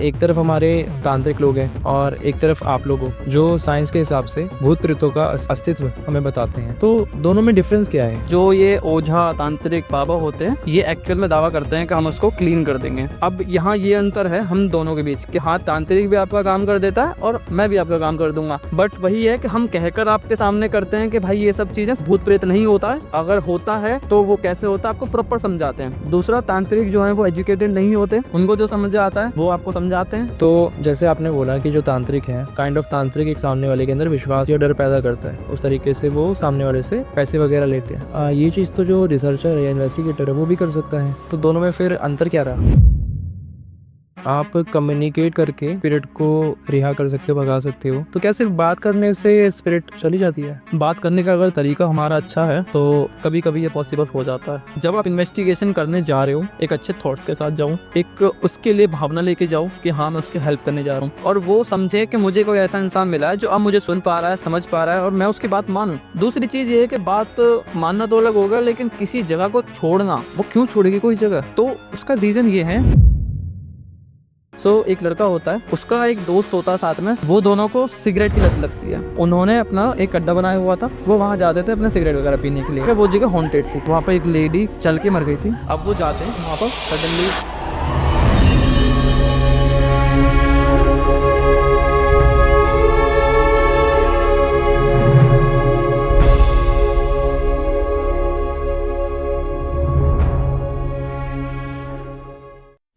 एक तरफ हमारे तांत्रिक लोग हैं और एक तरफ आप लोग हो जो साइंस के हिसाब से भूत प्रेतों का अस्तित्व हमें बताते हैं। तो दोनों में डिफरेंस क्या है? जो ये ओझा तांत्रिक बाबा होते हैं ये एक्चुअल में दावा करते हैं कि हम उसको क्लीन कर देंगे। अब यहाँ ये अंतर है हम दोनों के बीच कि हाँ, तांत्रिक भी आपका काम कर देता है और मैं भी आपका काम कर दूंगा, बट वही है कि हम कहकर आपके सामने करते हैं कि भाई ये सब चीजें भूत प्रेत नहीं होता है, अगर होता है तो वो कैसे होता है आपको प्रॉपर समझाते हैं। दूसरा, तांत्रिक जो है वो एजुकेटेड नहीं होते, उनको जो समझ आता है वो आपको समझाते हैं। तो जैसे आपने बोला कि जो तांत्रिक है काइंड ऑफ तांत्रिक एक सामने वाले के अंदर विश्वास या डर पैदा करता है, उस तरीके से वो सामने वाले से पैसे वगैरह लेते हैं। ये चीज़ तो जो रिसर्चर है या इन्वेस्टिगेटर है वो भी कर सकता है। तो दोनों में फिर अंतर क्या रहा? आप कम्युनिकेट करके स्पिरिट को रिहा कर सकते हो, भगा सकते हो। तो क्या सिर्फ बात करने से स्पिरिट चली जाती है? बात करने का अगर तरीका हमारा अच्छा है तो कभी कभी ये पॉसिबल हो जाता है। जब आप इन्वेस्टिगेशन करने जा रहे हो एक अच्छे थॉट्स के साथ जाओ, एक उसके लिए भावना लेके जाओ कि हाँ मैं उसकी हेल्प करने जा रहा हूँ, और वो समझे कि मुझे कोई ऐसा इंसान मिला है जो अब मुझे सुन पा रहा है, समझ पा रहा है और मैं उसकी बात मानूं। दूसरी चीज ये है कि बात मानना तो अलग होगा, लेकिन किसी जगह को छोड़ना, वो क्यों छोड़ेगी कोई जगह, तो उसका रीजन ये है। एक लड़का होता है, उसका एक दोस्त होता है साथ में, वो दोनों को सिगरेट की लत लगती है। उन्होंने अपना एक अड्डा बनाया हुआ था, वो वहाँ जाते थे अपने सिगरेट वगैरह पीने के लिए। वो जगह हॉन्टेड थी, वहाँ पर एक लेडी चल के मर गई थी। अब वो जाते हैं वहाँ पर, सडनली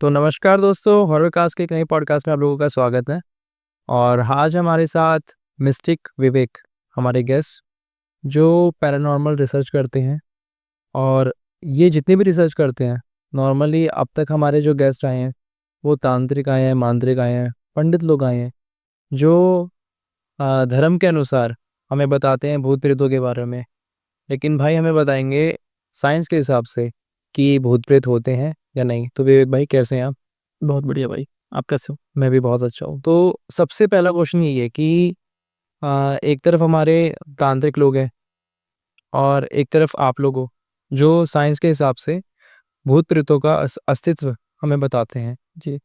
तो नमस्कार दोस्तों, हॉरर कास्ट के एक नई पॉडकास्ट में आप लोगों का स्वागत है। और आज हमारे साथ मिस्टिक विवेक, हमारे गेस्ट, जो पैरानॉर्मल रिसर्च करते हैं। और ये जितने भी रिसर्च करते हैं, नॉर्मली अब तक हमारे जो गेस्ट आए हैं वो तांत्रिक आए हैं, मांत्रिक आए हैं, पंडित लोग आए हैं, जो धर्म के अनुसार हमें बताते हैं भूत प्रेतों के बारे में। लेकिन भाई हमें बताएंगे साइंस के हिसाब से कि भूत प्रेत होते हैं या नहीं। तो विवेक भाई, कैसे हैं आप? बहुत बढ़िया भाई, आप कैसे हो? मैं भी बहुत अच्छा हूँ। तो सबसे पहला क्वेश्चन ये है कि एक तरफ हमारे तांत्रिक लोग हैं और एक तरफ आप लोग हो जो साइंस के हिसाब से भूत प्रेतों का अस्तित्व हमें बताते हैं। जी,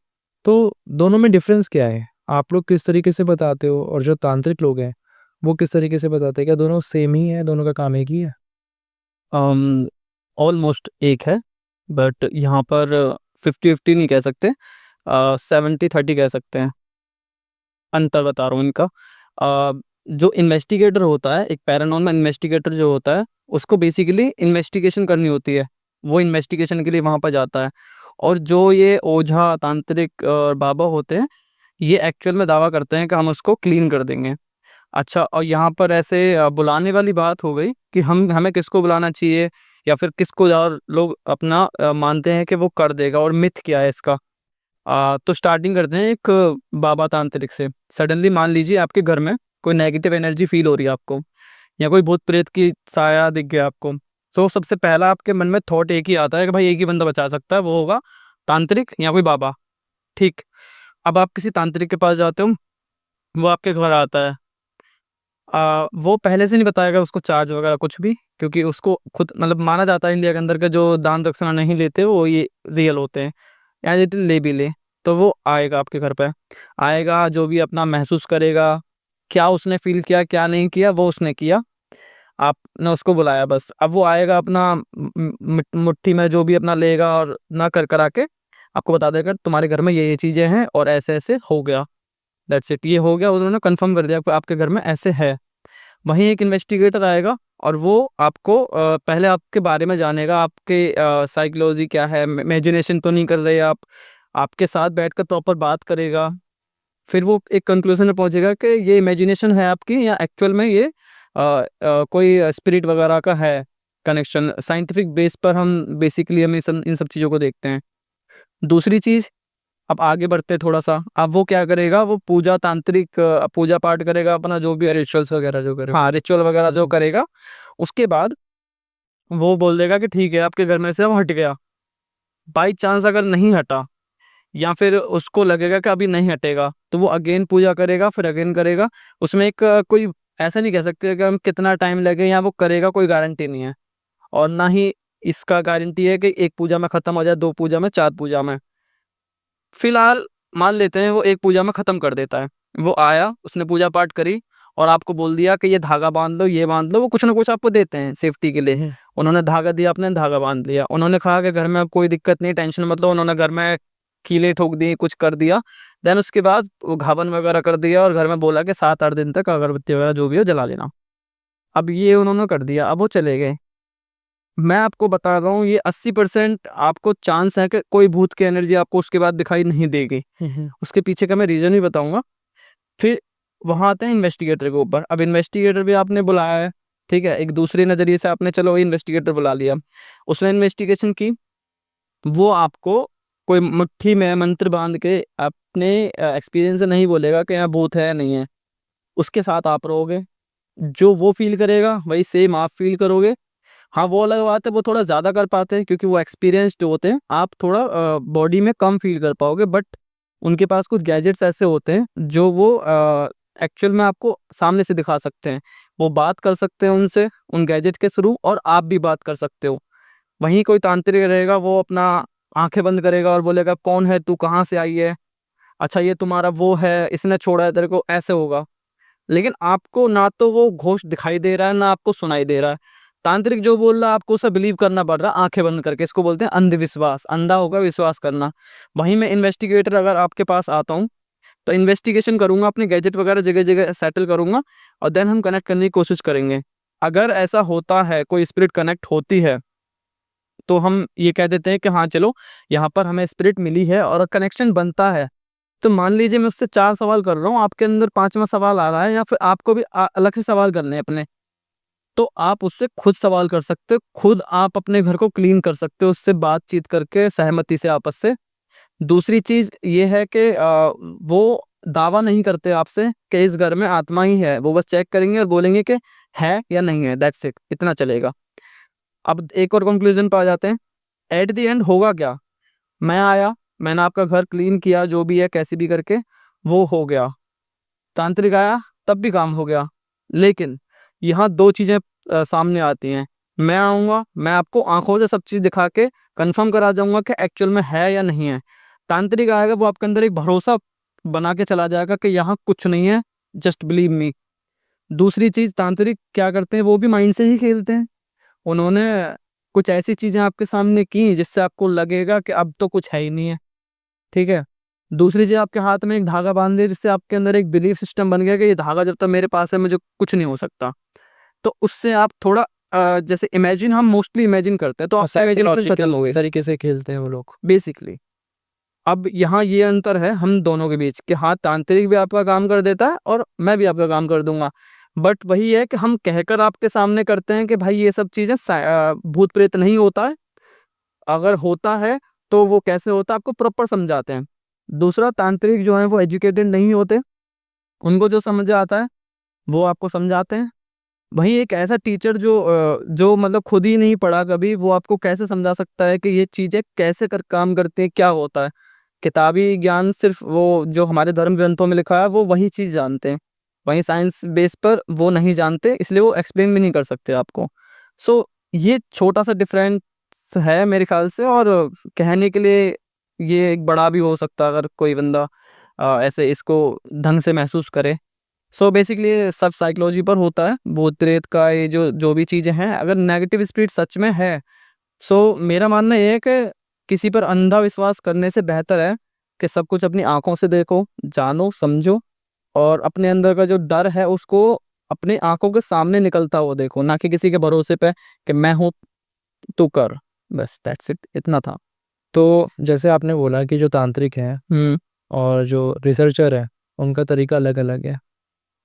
तो दोनों में डिफरेंस क्या है? आप लोग किस तरीके से बताते हो और जो तांत्रिक लोग हैं वो किस तरीके से बताते हैं? क्या दोनों सेम ही है, दोनों का काम एक ही है? ऑलमोस्ट एक है, बट यहाँ पर 50-50 नहीं कह सकते, 70-30 कह सकते हैं। अंतर बता रहा हूँ इनका। जो इन्वेस्टिगेटर होता है, एक पैरानॉर्मल इन्वेस्टिगेटर जो होता है, उसको बेसिकली इन्वेस्टिगेशन करनी होती है, वो इन्वेस्टिगेशन के लिए वहाँ पर जाता है। और जो ये ओझा तांत्रिक और बाबा होते हैं, ये एक्चुअल में दावा करते हैं कि हम उसको क्लीन कर देंगे। अच्छा, और यहाँ पर ऐसे बुलाने वाली बात हो गई कि हम हमें किसको बुलाना चाहिए या फिर किसको ज़्यादा लोग अपना मानते हैं कि वो कर देगा, और मिथ क्या है इसका। तो स्टार्टिंग करते हैं एक बाबा तांत्रिक से। सडनली मान लीजिए आपके घर में कोई नेगेटिव एनर्जी फील हो रही है आपको, या कोई भूत प्रेत की साया दिख गया आपको। तो सबसे पहला आपके मन में थॉट एक ही आता है कि भाई एक ही बंदा बचा सकता है, वो होगा तांत्रिक या कोई बाबा। ठीक। अब आप किसी तांत्रिक के पास जाते हो, वो आपके घर आता है। वो पहले से नहीं बताएगा उसको चार्ज वगैरह कुछ भी, क्योंकि उसको खुद मतलब माना जाता है इंडिया के अंदर के जो दान दक्षिणा नहीं लेते वो ये रियल होते हैं, या यदि ले भी ले तो वो आएगा आपके घर पे। आएगा, जो भी अपना महसूस करेगा, क्या उसने फील किया क्या नहीं किया वो उसने किया, आपने उसको बुलाया बस। अब वो आएगा अपना मुट्ठी में जो भी अपना लेगा और ना कर करा के आपको बता देगा तुम्हारे घर में ये चीज़ें हैं और ऐसे ऐसे हो गया। दैट्स इट, ये हो गया, उन्होंने कंफर्म कर दिया आपको आपके घर में ऐसे है। वहीं एक इन्वेस्टिगेटर आएगा और वो आपको पहले आपके बारे में जानेगा, आपके साइकोलॉजी क्या है, इमेजिनेशन तो नहीं कर रहे आप, आपके साथ बैठकर प्रॉपर बात करेगा। फिर वो एक कंक्लूजन में पहुंचेगा कि ये इमेजिनेशन है आपकी या एक्चुअल में ये कोई स्पिरिट वगैरह का है कनेक्शन। साइंटिफिक बेस पर हम बेसिकली हम इन सब चीज़ों को देखते हैं। दूसरी चीज़, अब आगे बढ़ते थोड़ा सा, अब वो क्या करेगा, वो पूजा तांत्रिक पूजा पाठ करेगा अपना, जो भी रिचुअल्स वगैरह जो करें। हाँ रिचुअल वगैरह जो करेगा। उसके बाद वो बोल देगा कि ठीक है आपके घर में से अब हट गया। बाई चांस अगर नहीं हटा, या फिर उसको लगेगा कि अभी नहीं हटेगा, तो वो अगेन पूजा करेगा, फिर अगेन करेगा। उसमें एक कोई ऐसा नहीं कह सकते कि हम कितना टाइम लगे या वो करेगा, कोई गारंटी नहीं है। और ना ही इसका गारंटी है कि एक पूजा में खत्म हो जाए, 2 पूजा में, 4 पूजा में। फिलहाल मान लेते हैं वो एक पूजा में ख़त्म कर देता है। वो आया, उसने पूजा पाठ करी और आपको बोल दिया कि ये धागा बाँध लो, ये बाँध लो, वो कुछ ना कुछ आपको देते हैं सेफ्टी के लिए। उन्होंने धागा दिया, आपने धागा बाँध लिया। उन्होंने कहा कि घर में अब कोई दिक्कत नहीं, टेंशन मत लो। उन्होंने घर में कीलें ठोक दी, कुछ कर दिया। देन उसके बाद वो घावन वगैरह कर दिया और घर में बोला कि 7-8 दिन तक अगरबत्ती वगैरह जो भी हो जला लेना। अब ये उन्होंने कर दिया, अब वो चले गए। मैं आपको बता रहा हूँ ये 80% आपको चांस है कि कोई भूत की एनर्जी आपको उसके बाद दिखाई नहीं देगी। उसके पीछे का मैं रीज़न भी बताऊँगा। फिर वहाँ आते हैं इन्वेस्टिगेटर के ऊपर। अब इन्वेस्टिगेटर भी आपने बुलाया है, ठीक है? एक दूसरे नज़रिए से आपने चलो इन्वेस्टिगेटर बुला लिया। उसने इन्वेस्टिगेशन की, वो आपको कोई मुट्ठी में मंत्र बाँध के अपने एक्सपीरियंस से नहीं बोलेगा कि यहाँ भूत है या नहीं है। उसके साथ आप रहोगे, जो वो फ़ील करेगा वही सेम आप फ़ील करोगे। हाँ, वो अलग बात है, वो थोड़ा ज़्यादा कर पाते हैं क्योंकि वो एक्सपीरियंस्ड होते हैं। आप थोड़ा बॉडी में कम फ़ील कर पाओगे, बट उनके पास कुछ गैजेट्स ऐसे होते हैं जो वो एक्चुअल में आपको सामने से दिखा सकते हैं। वो बात कर सकते हैं उनसे, उन गैजेट के थ्रू, और आप भी बात कर सकते हो। वहीं कोई तांत्रिक रहेगा, वो अपना आँखें बंद करेगा और बोलेगा, "कौन है तू? कहाँ से आई है? अच्छा ये तुम्हारा वो है, इसने छोड़ा है तेरे को", ऐसे होगा। लेकिन आपको ना तो वो घोष दिखाई दे रहा है, ना आपको सुनाई दे रहा है। तांत्रिक जो बोल रहा है आपको उसे बिलीव करना पड़ रहा है आँखें बंद करके। इसको बोलते हैं अंधविश्वास, अंधा होकर विश्वास करना। वहीं मैं इन्वेस्टिगेटर अगर आपके पास आता हूँ, तो इन्वेस्टिगेशन करूँगा, अपने गैजेट वगैरह जगह-जगह सेटल करूँगा और देन हम कनेक्ट करने की कोशिश करेंगे। अगर ऐसा होता है, कोई स्पिरिट कनेक्ट होती है, तो हम ये कह देते हैं कि हाँ, चलो यहाँ पर हमें स्पिरिट मिली है और कनेक्शन बनता है। तो मान लीजिए मैं उससे 4 सवाल कर रहा हूँ, आपके अंदर 5वां सवाल आ रहा है या फिर आपको भी अलग से सवाल करने हैं अपने, तो आप उससे खुद सवाल कर सकते हो, खुद आप अपने घर को क्लीन कर सकते हो उससे बातचीत करके सहमति से आपस से। दूसरी चीज़ ये है कि वो दावा नहीं करते आपसे कि इस घर में आत्मा ही है, वो बस चेक करेंगे और बोलेंगे कि है या नहीं है, दैट्स इट, इतना चलेगा। अब एक और कंक्लूज़न पे आ जाते हैं, एट द एंड होगा क्या? मैं आया, मैंने आपका घर क्लीन किया, जो भी है कैसे भी करके, वो हो गया। तांत्रिक आया, तब भी काम हो गया। लेकिन यहाँ 2 चीज़ें सामने आती हैं। मैं आऊँगा, मैं आपको आँखों से सब चीज़ दिखा के कन्फर्म करा जाऊँगा कि एक्चुअल में है या नहीं है। तांत्रिक आएगा, वो आपके अंदर एक भरोसा बना के चला जाएगा कि यहाँ कुछ नहीं है, जस्ट बिलीव मी। दूसरी चीज़, तांत्रिक क्या करते हैं, वो भी माइंड से ही खेलते हैं। उन्होंने कुछ ऐसी चीज़ें आपके सामने की जिससे आपको लगेगा कि अब तो कुछ है ही नहीं है, ठीक है? दूसरी चीज़, आपके हाथ में एक धागा बाँध दिया जिससे आपके अंदर एक बिलीफ सिस्टम बन गया कि ये धागा जब तक मेरे पास है मुझे कुछ नहीं हो सकता। तो उससे आप थोड़ा जैसे इमेजिन, हम मोस्टली इमेजिन करते हैं, तो आपका इमेजिनेशन खत्म हो गई तरीके से खेलते हैं वो लोग। बेसिकली। अब यहाँ ये अंतर है हम दोनों के बीच कि हाँ, तांत्रिक भी आपका काम कर देता है और मैं भी आपका काम कर दूँगा। बट वही है कि हम कहकर आपके सामने करते हैं कि भाई ये सब चीज़ें भूत-प्रेत नहीं होता है। अगर होता है तो वो कैसे होता है आपको प्रॉपर समझाते हैं। दूसरा, तांत्रिक जो हैं वो एजुकेटेड नहीं होते, उनको जो समझ आता है वो आपको समझाते हैं। वहीं एक ऐसा टीचर जो मतलब खुद ही नहीं पढ़ा कभी, वो आपको कैसे समझा सकता है कि ये चीज़ें कैसे कर काम करती हैं, क्या होता है। किताबी ज्ञान सिर्फ़ वो जो हमारे धर्म ग्रंथों में लिखा है वो वही चीज़ जानते हैं। वहीं साइंस बेस पर वो नहीं जानते, इसलिए वो एक्सप्लेन भी नहीं कर सकते आपको। सो ये छोटा-सा डिफ़रेंस है मेरे ख़्याल से, और कहने के लिए ये एक बड़ा भी हो सकता है अगर कोई बंदा ऐसे इसको ढंग से महसूस करे। सो बेसिकली ये सब साइकोलॉजी पर होता है। भूत-प्रेत का ये जो जो भी चीज़ें हैं, अगर नेगेटिव स्पिरिट सच में है, सो मेरा मानना ये है कि किसी पर अंधा विश्वास करने से बेहतर है कि सब कुछ अपनी आँखों से देखो, जानो, समझो और अपने अंदर का जो डर है उसको अपनी आँखों के सामने निकलता हुआ देखो, ना कि किसी के भरोसे पे कि मैं हूँ, तू कर। बस दैट्स इट, इतना था। तो जैसे आपने बोला कि जो तांत्रिक हैं हुँ, और जो रिसर्चर हैं, उनका तरीका अलग-अलग है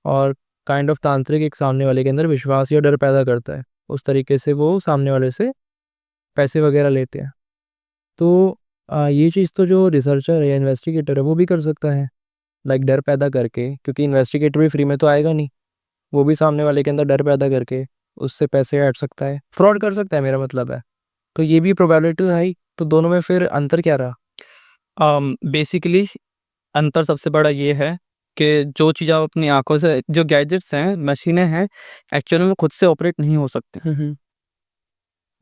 और काइंड ऑफ तांत्रिक एक सामने वाले के अंदर विश्वास या डर पैदा करता है। उस तरीके से वो सामने वाले से पैसे वगैरह लेते हैं। तो ये चीज़ तो जो रिसर्चर है या इन्वेस्टिगेटर है वो भी कर सकता है, लाइक डर पैदा करके, क्योंकि इन्वेस्टिगेटर भी फ्री में तो आएगा नहीं। वो भी सामने वाले के अंदर डर पैदा करके उससे पैसे ऐंठ सकता है, फ्रॉड कर सकता है, मेरा मतलब है। तो ये भी प्रोबेबिलिटी है ही, तो दोनों में फिर अंतर क्या रहा? बेसिकली अंतर सबसे बड़ा ये है कि जो चीज़ आप अपनी आँखों से, जो गैजेट्स हैं, मशीनें हैं, एक्चुअल में खुद से ऑपरेट नहीं हो सकते।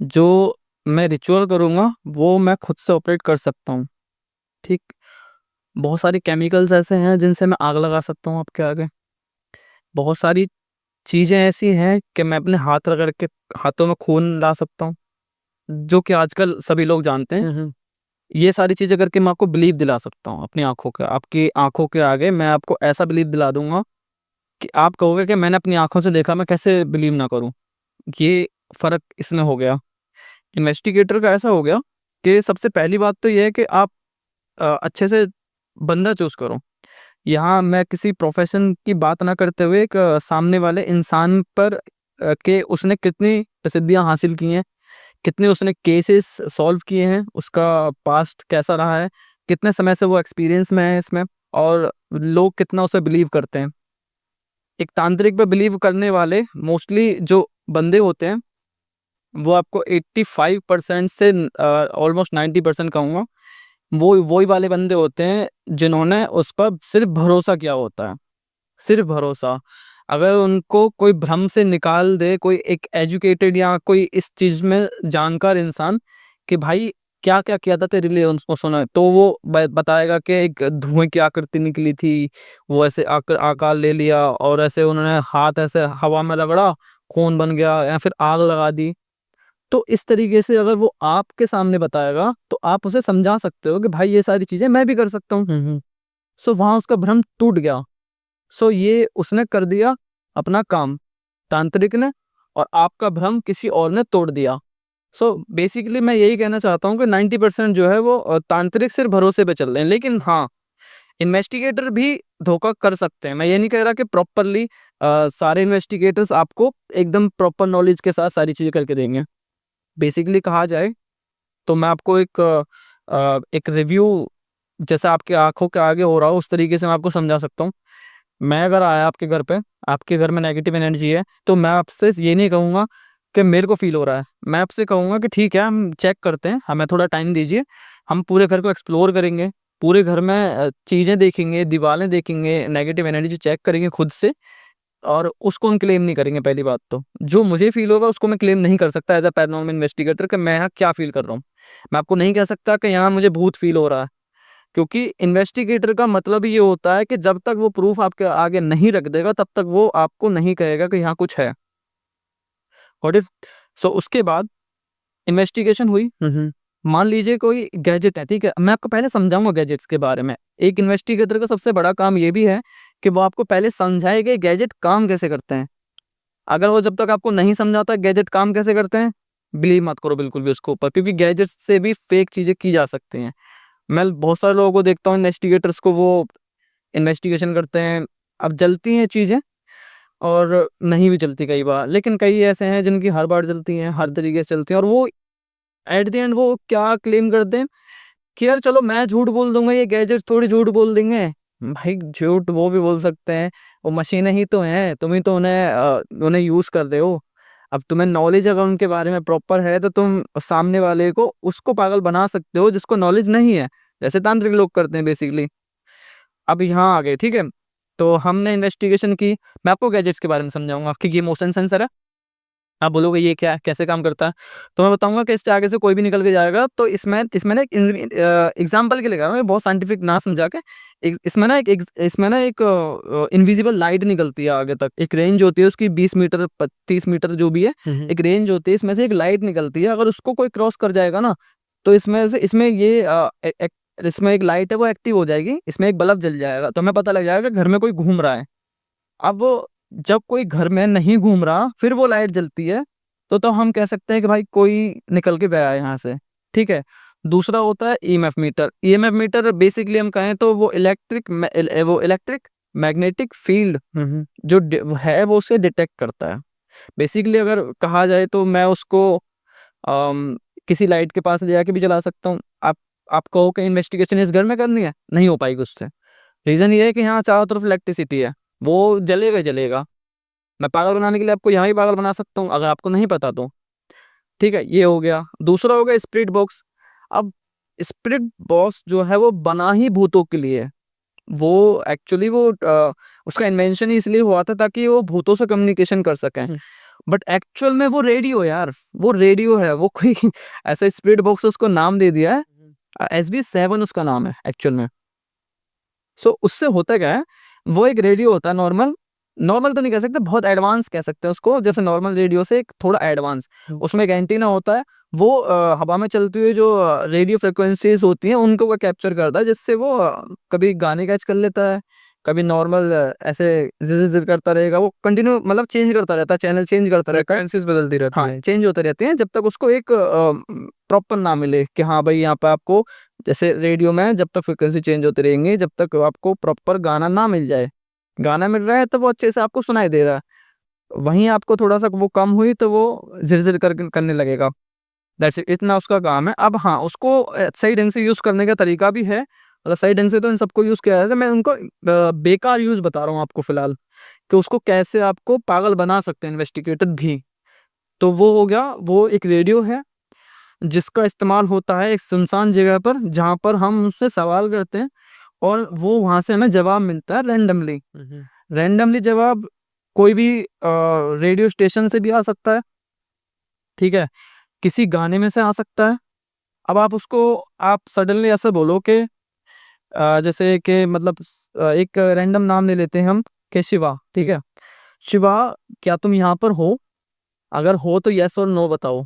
जो मैं रिचुअल करूँगा, वो मैं खुद से ऑपरेट कर सकता हूँ, ठीक? बहुत सारी केमिकल्स ऐसे हैं जिनसे मैं आग लगा सकता हूँ आपके आगे। बहुत सारी चीज़ें ऐसी हैं कि मैं अपने हाथ रगड़ के हाथों में खून ला सकता हूँ, जो कि आजकल सभी लोग जानते हैं। ये सारी चीज़ें करके मैं आपको बिलीव दिला सकता हूँ अपनी आँखों के आपकी आँखों के आगे मैं आपको ऐसा बिलीव दिला दूँगा कि आप कहोगे कि मैंने अपनी आँखों से देखा, मैं कैसे बिलीव ना करूँ? ये फ़र्क इसमें हो गया। इन्वेस्टिगेटर का ऐसा हो गया कि सबसे पहली बात तो ये है कि आप अच्छे से बंदा चूज़ करो। यहाँ मैं किसी प्रोफ़ेशन की बात ना करते हुए एक सामने वाले इंसान पर के उसने कितनी प्रसिद्धियाँ हासिल की हैं, कितने उसने केसेस सॉल्व किए हैं, उसका पास्ट कैसा रहा है, कितने समय से वो एक्सपीरियंस में है इसमें और लोग कितना उसे बिलीव करते हैं। एक तांत्रिक पे बिलीव करने वाले मोस्टली जो बंदे होते हैं, वो आपको 85% से ऑलमोस्ट 90% कहूँगा, वो वही वाले बंदे होते हैं जिन्होंने उस पर सिर्फ़ भरोसा किया होता है। सिर्फ़ भरोसा। अगर उनको कोई भ्रम से निकाल दे, कोई एक एजुकेटेड या कोई इस चीज़ में जानकार इंसान कि भाई क्या-क्या किया था तेरे लिए उसको सुना, तो वो बताएगा कि एक धुएँ की आकृति निकली थी, वो ऐसे आकार ले लिया और ऐसे उन्होंने हाथ ऐसे हवा में रगड़ा, खून बन गया या फिर आग लगा दी। तो इस तरीके से अगर वो आपके सामने बताएगा, तो आप उसे समझा सकते हो कि भाई ये सारी चीज़ें मैं भी कर सकता हूँ। सो वहाँ उसका भ्रम टूट गया। सो ये उसने कर दिया अपना काम, तांत्रिक ने, और आपका भ्रम किसी और ने तोड़ दिया। सो बेसिकली मैं यही कहना चाहता हूँ कि 90% जो है वो तांत्रिक सिर्फ़ भरोसे पे चल रहे हैं। लेकिन हाँ, इन्वेस्टिगेटर भी धोखा कर सकते हैं। मैं ये नहीं कह रहा कि प्रॉपरली सारे इन्वेस्टिगेटर्स आपको एकदम प्रॉपर नॉलेज के साथ सारी चीज़ें करके देंगे। बेसिकली कहा जाए तो मैं आपको एक रिव्यू जैसा आपकी आँखों के आगे हो रहा हो, उस तरीके से मैं आपको समझा सकता हूँ। मैं अगर आया आपके घर पे, आपके घर में नेगेटिव एनर्जी है, तो मैं आपसे ये नहीं कहूँगा कि मेरे को फ़ील हो रहा है। मैं आपसे कहूँगा कि ठीक है, हम चेक करते हैं, हमें थोड़ा टाइम दीजिए। हम पूरे घर को एक्सप्लोर करेंगे, पूरे घर में चीज़ें देखेंगे, दीवारें देखेंगे, नेगेटिव एनर्जी चेक करेंगे खुद से और उसको हम क्लेम नहीं करेंगे पहली बात तो। जो मुझे फ़ील होगा उसको मैं क्लेम नहीं कर सकता एज़ अ पैरानॉर्मल इन्वेस्टिगेटर कि मैं यहाँ क्या फ़ील कर रहा हूँ। मैं आपको नहीं कह सकता कि यहाँ मुझे भूत फ़ील हो रहा है। क्योंकि इन्वेस्टिगेटर का मतलब ये होता है कि जब तक वो प्रूफ आपके आगे नहीं रख देगा, तब तक वो आपको नहीं कहेगा कि यहाँ कुछ है। व्हाट इफ सो उसके बाद इन्वेस्टिगेशन हुई। मान लीजिए कोई गैजेट है, ठीक है? मैं आपको पहले समझाऊँगा गैजेट्स के बारे में। एक इन्वेस्टिगेटर का सबसे बड़ा काम ये भी है कि वो आपको पहले समझाए कि गैजेट काम कैसे करते हैं। अगर वो जब तक आपको नहीं समझाता गैजेट काम कैसे करते हैं, बिलीव मत करो बिल्कुल भी उसके ऊपर, क्योंकि गैजेट से भी फेक चीज़ें की जा सकती हैं। मैं बहुत सारे लोगों को देखता हूँ इन्वेस्टिगेटर्स को, वो इन्वेस्टिगेशन करते हैं, अब जलती हैं चीज़ें और नहीं भी चलती कई बार, लेकिन कई ऐसे हैं जिनकी हर बार चलती हैं, हर तरीके से चलती हैं और वो एट द एंड वो क्या क्लेम करते हैं कि यार चलो मैं झूठ बोल दूँगा, ये गैजेट थोड़ी झूठ बोल देंगे। भाई झूठ वो भी बोल सकते हैं, वो मशीनें ही तो हैं, तुम ही तो उन्हें यूज़ कर रहे हो। अब तुम्हें नॉलेज अगर उनके बारे में प्रॉपर है, तो तुम सामने वाले को उसको पागल बना सकते हो जिसको नॉलेज नहीं है, जैसे तांत्रिक लोग करते हैं बेसिकली। अब यहाँ आ गए, ठीक है? तो हमने इन्वेस्टिगेशन की, मैं आपको गैजेट्स के बारे में समझाऊँगा कि ये मोशन सेंसर है। आप बोलोगे ये क्या है? कैसे काम करता है? तो मैं बताऊँगा कि इसके आगे से कोई भी निकल के जाएगा, तो इसमें ना एक एग्ज़ाम्पल के लिए कह रहा हूँ, बहुत साइंटिफिक ना समझा के। इसमें ना एक इनविजिबल लाइट निकलती है आगे तक। एक रेंज होती है उसकी 20 मीटर 30 मीटर जो भी है, एक रेंज होती है, इसमें से एक लाइट निकलती है। अगर उसको कोई क्रॉस कर जाएगा ना, तो इसमें ये इसमें एक लाइट है वो एक्टिव हो जाएगी, इसमें एक बल्ब जल जाएगा, तो हमें पता लग जाएगा घर में कोई घूम रहा है। अब जब कोई घर में नहीं घूम रहा, फिर वो लाइट जलती है, तो हम कह सकते हैं कि भाई कोई निकल के गया है यहाँ से, ठीक है? दूसरा होता है EMF meter. EMF meter basically हम कहें तो वो इलेक्ट्रिक मैग्नेटिक फील्ड जो है वो उसे डिटेक्ट करता है। बेसिकली अगर कहा जाए तो मैं उसको अम, किसी लाइट के पास ले जाके भी जला सकता हूँ। आप कहो कि इन्वेस्टिगेशन इस घर में करनी है, नहीं हो पाएगी उससे। रीज़न ये है कि यहाँ चारों तरफ इलेक्ट्रिसिटी है, वो जलेगा ही जलेगा। मैं पागल बनाने के लिए आपको यहाँ भी पागल बना सकता हूँ, अगर आपको नहीं पता तो। ठीक है, ये हो गया। दूसरा हो गया स्पिरिट बॉक्स। अब स्पिरिट बॉक्स जो है वो बना ही भूतों के लिए है। वो एक्चुअली उसका इन्वेंशन ही इसलिए हुआ था ताकि वो भूतों से कम्युनिकेशन कर सकें। बट एक्चुअल में वो रेडियो यार, वो रेडियो है, वो कोई ऐसा स्पिरिट बॉक्स उसको नाम दे दिया है। SB7 उसका नाम है एक्चुअल में। सो उससे होता क्या है, वो एक रेडियो होता है नॉर्मल, नॉर्मल तो नहीं कह सकते, बहुत एडवांस कह सकते हैं उसको, जैसे नॉर्मल रेडियो से एक थोड़ा एडवांस। उसमें एक एंटीना होता है, वो हवा में चलती हुई जो रेडियो फ्रिक्वेंसीज होती हैं उनको वो कैप्चर करता है, जिससे वो कभी गाने कैच कर लेता है, कभी नॉर्मल ऐसे जिर जिर करता रहेगा, वो कंटिन्यू मतलब चेंज करता रहता है, चैनल चेंज करता रहता है, फ्रिक्वेंसीज बदलती रहती हाँ हैं। चेंज होते रहते हैं, जब तक उसको एक प्रॉपर ना मिले कि हाँ भाई यहाँ पे आपको, जैसे रेडियो में जब तक फ्रिक्वेंसी चेंज होती रहेंगी, जब तक आपको प्रॉपर गाना ना मिल जाए, गाना मिल रहा है तो वो अच्छे से आपको सुनाई दे रहा है, वहीं आपको थोड़ा सा वो कम हुई तो वो झिर करने लगेगा। दैट्स इट, इतना उसका काम है। अब हाँ, उसको सही ढंग से यूज़ करने का तरीका भी है, मतलब सही ढंग से तो इन सबको यूज़ किया जाता है, मैं उनको बेकार यूज़ बता रहा हूँ आपको फिलहाल, कि उसको कैसे आपको पागल बना सकते हैं इन्वेस्टिगेटर भी। तो वो हो गया, वो एक रेडियो है जिसका इस्तेमाल होता है एक सुनसान जगह पर, जहाँ पर हम उससे सवाल करते हैं और वो वहाँ से हमें जवाब मिलता है रैंडमली। रैंडमली जवाब कोई भी रेडियो स्टेशन से भी आ सकता है, ठीक है, किसी गाने में से आ सकता है। अब आप उसको, आप सडनली ऐसे बोलो कि जैसे कि मतलब एक रैंडम नाम ले लेते हैं हम, कि शिवा, ठीक है, शिवा क्या तुम यहाँ पर हो, अगर हो तो यस और नो बताओ।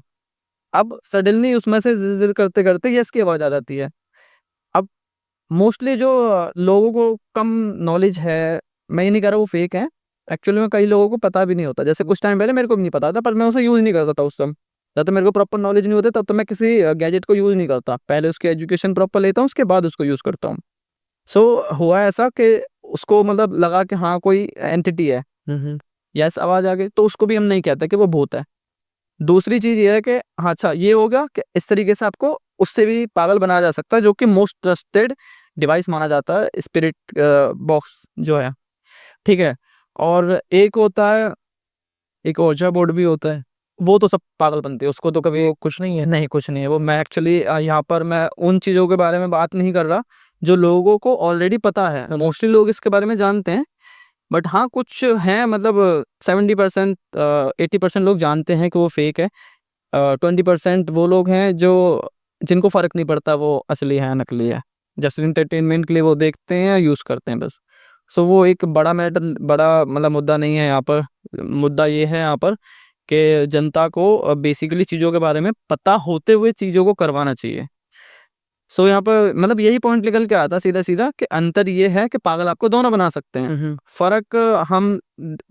अब सडनली उसमें से जिर करते करते यस की आवाज आ जाती है। अब मोस्टली जो लोगों को कम नॉलेज है, मैं ये नहीं कह रहा वो फेक है, एक्चुअली में कई लोगों को पता भी नहीं होता, जैसे कुछ टाइम पहले मेरे को भी नहीं पता था, पर मैं उसे यूज़ नहीं करता था उस समय, जब तक मेरे को प्रॉपर नॉलेज नहीं होती तब तो मैं किसी गैजेट को यूज़ नहीं करता, पहले उसकी एजुकेशन प्रॉपर लेता हूँ, उसके बाद उसको यूज़ करता हूँ। सो हुआ ऐसा कि उसको मतलब लगा कि हाँ कोई एंटिटी है, यस आवाज आ गई, तो उसको भी हम नहीं कहते कि वो भूत है। दूसरी चीज ये है कि हाँ अच्छा ये हो गया कि इस तरीके से आपको उससे भी पागल बनाया जा सकता है, जो कि मोस्ट ट्रस्टेड डिवाइस माना जाता है स्पिरिट बॉक्स जो है, ठीक है। और एक होता है, एक ओजा बोर्ड भी होता है। वो तो सब पागल बनते हैं, उसको तो कभी वो कुछ नहीं है। नहीं, कुछ नहीं है वो। मैं एक्चुअली यहाँ पर मैं उन चीज़ों के बारे में बात नहीं कर रहा जो लोगों को ऑलरेडी पता है, मोस्टली लोग इसके बारे में जानते हैं, बट हाँ कुछ हैं, मतलब 70% 80% लोग जानते हैं कि वो फेक है, 20% वो लोग हैं जो जिनको फ़र्क नहीं पड़ता वो असली है नकली है, जस्ट एंटरटेनमेंट के लिए वो देखते हैं या यूज़ करते हैं बस। सो वो एक बड़ा मैटर, बड़ा मतलब मुद्दा नहीं है यहाँ पर। मुद्दा ये है यहाँ पर कि जनता को बेसिकली चीज़ों के बारे में पता होते हुए चीज़ों को करवाना चाहिए। सो यहाँ पर मतलब यही पॉइंट निकल के आता सीधा-सीधा कि अंतर ये है कि पागल आपको दोनों बना सकते हैं। फ़र्क हम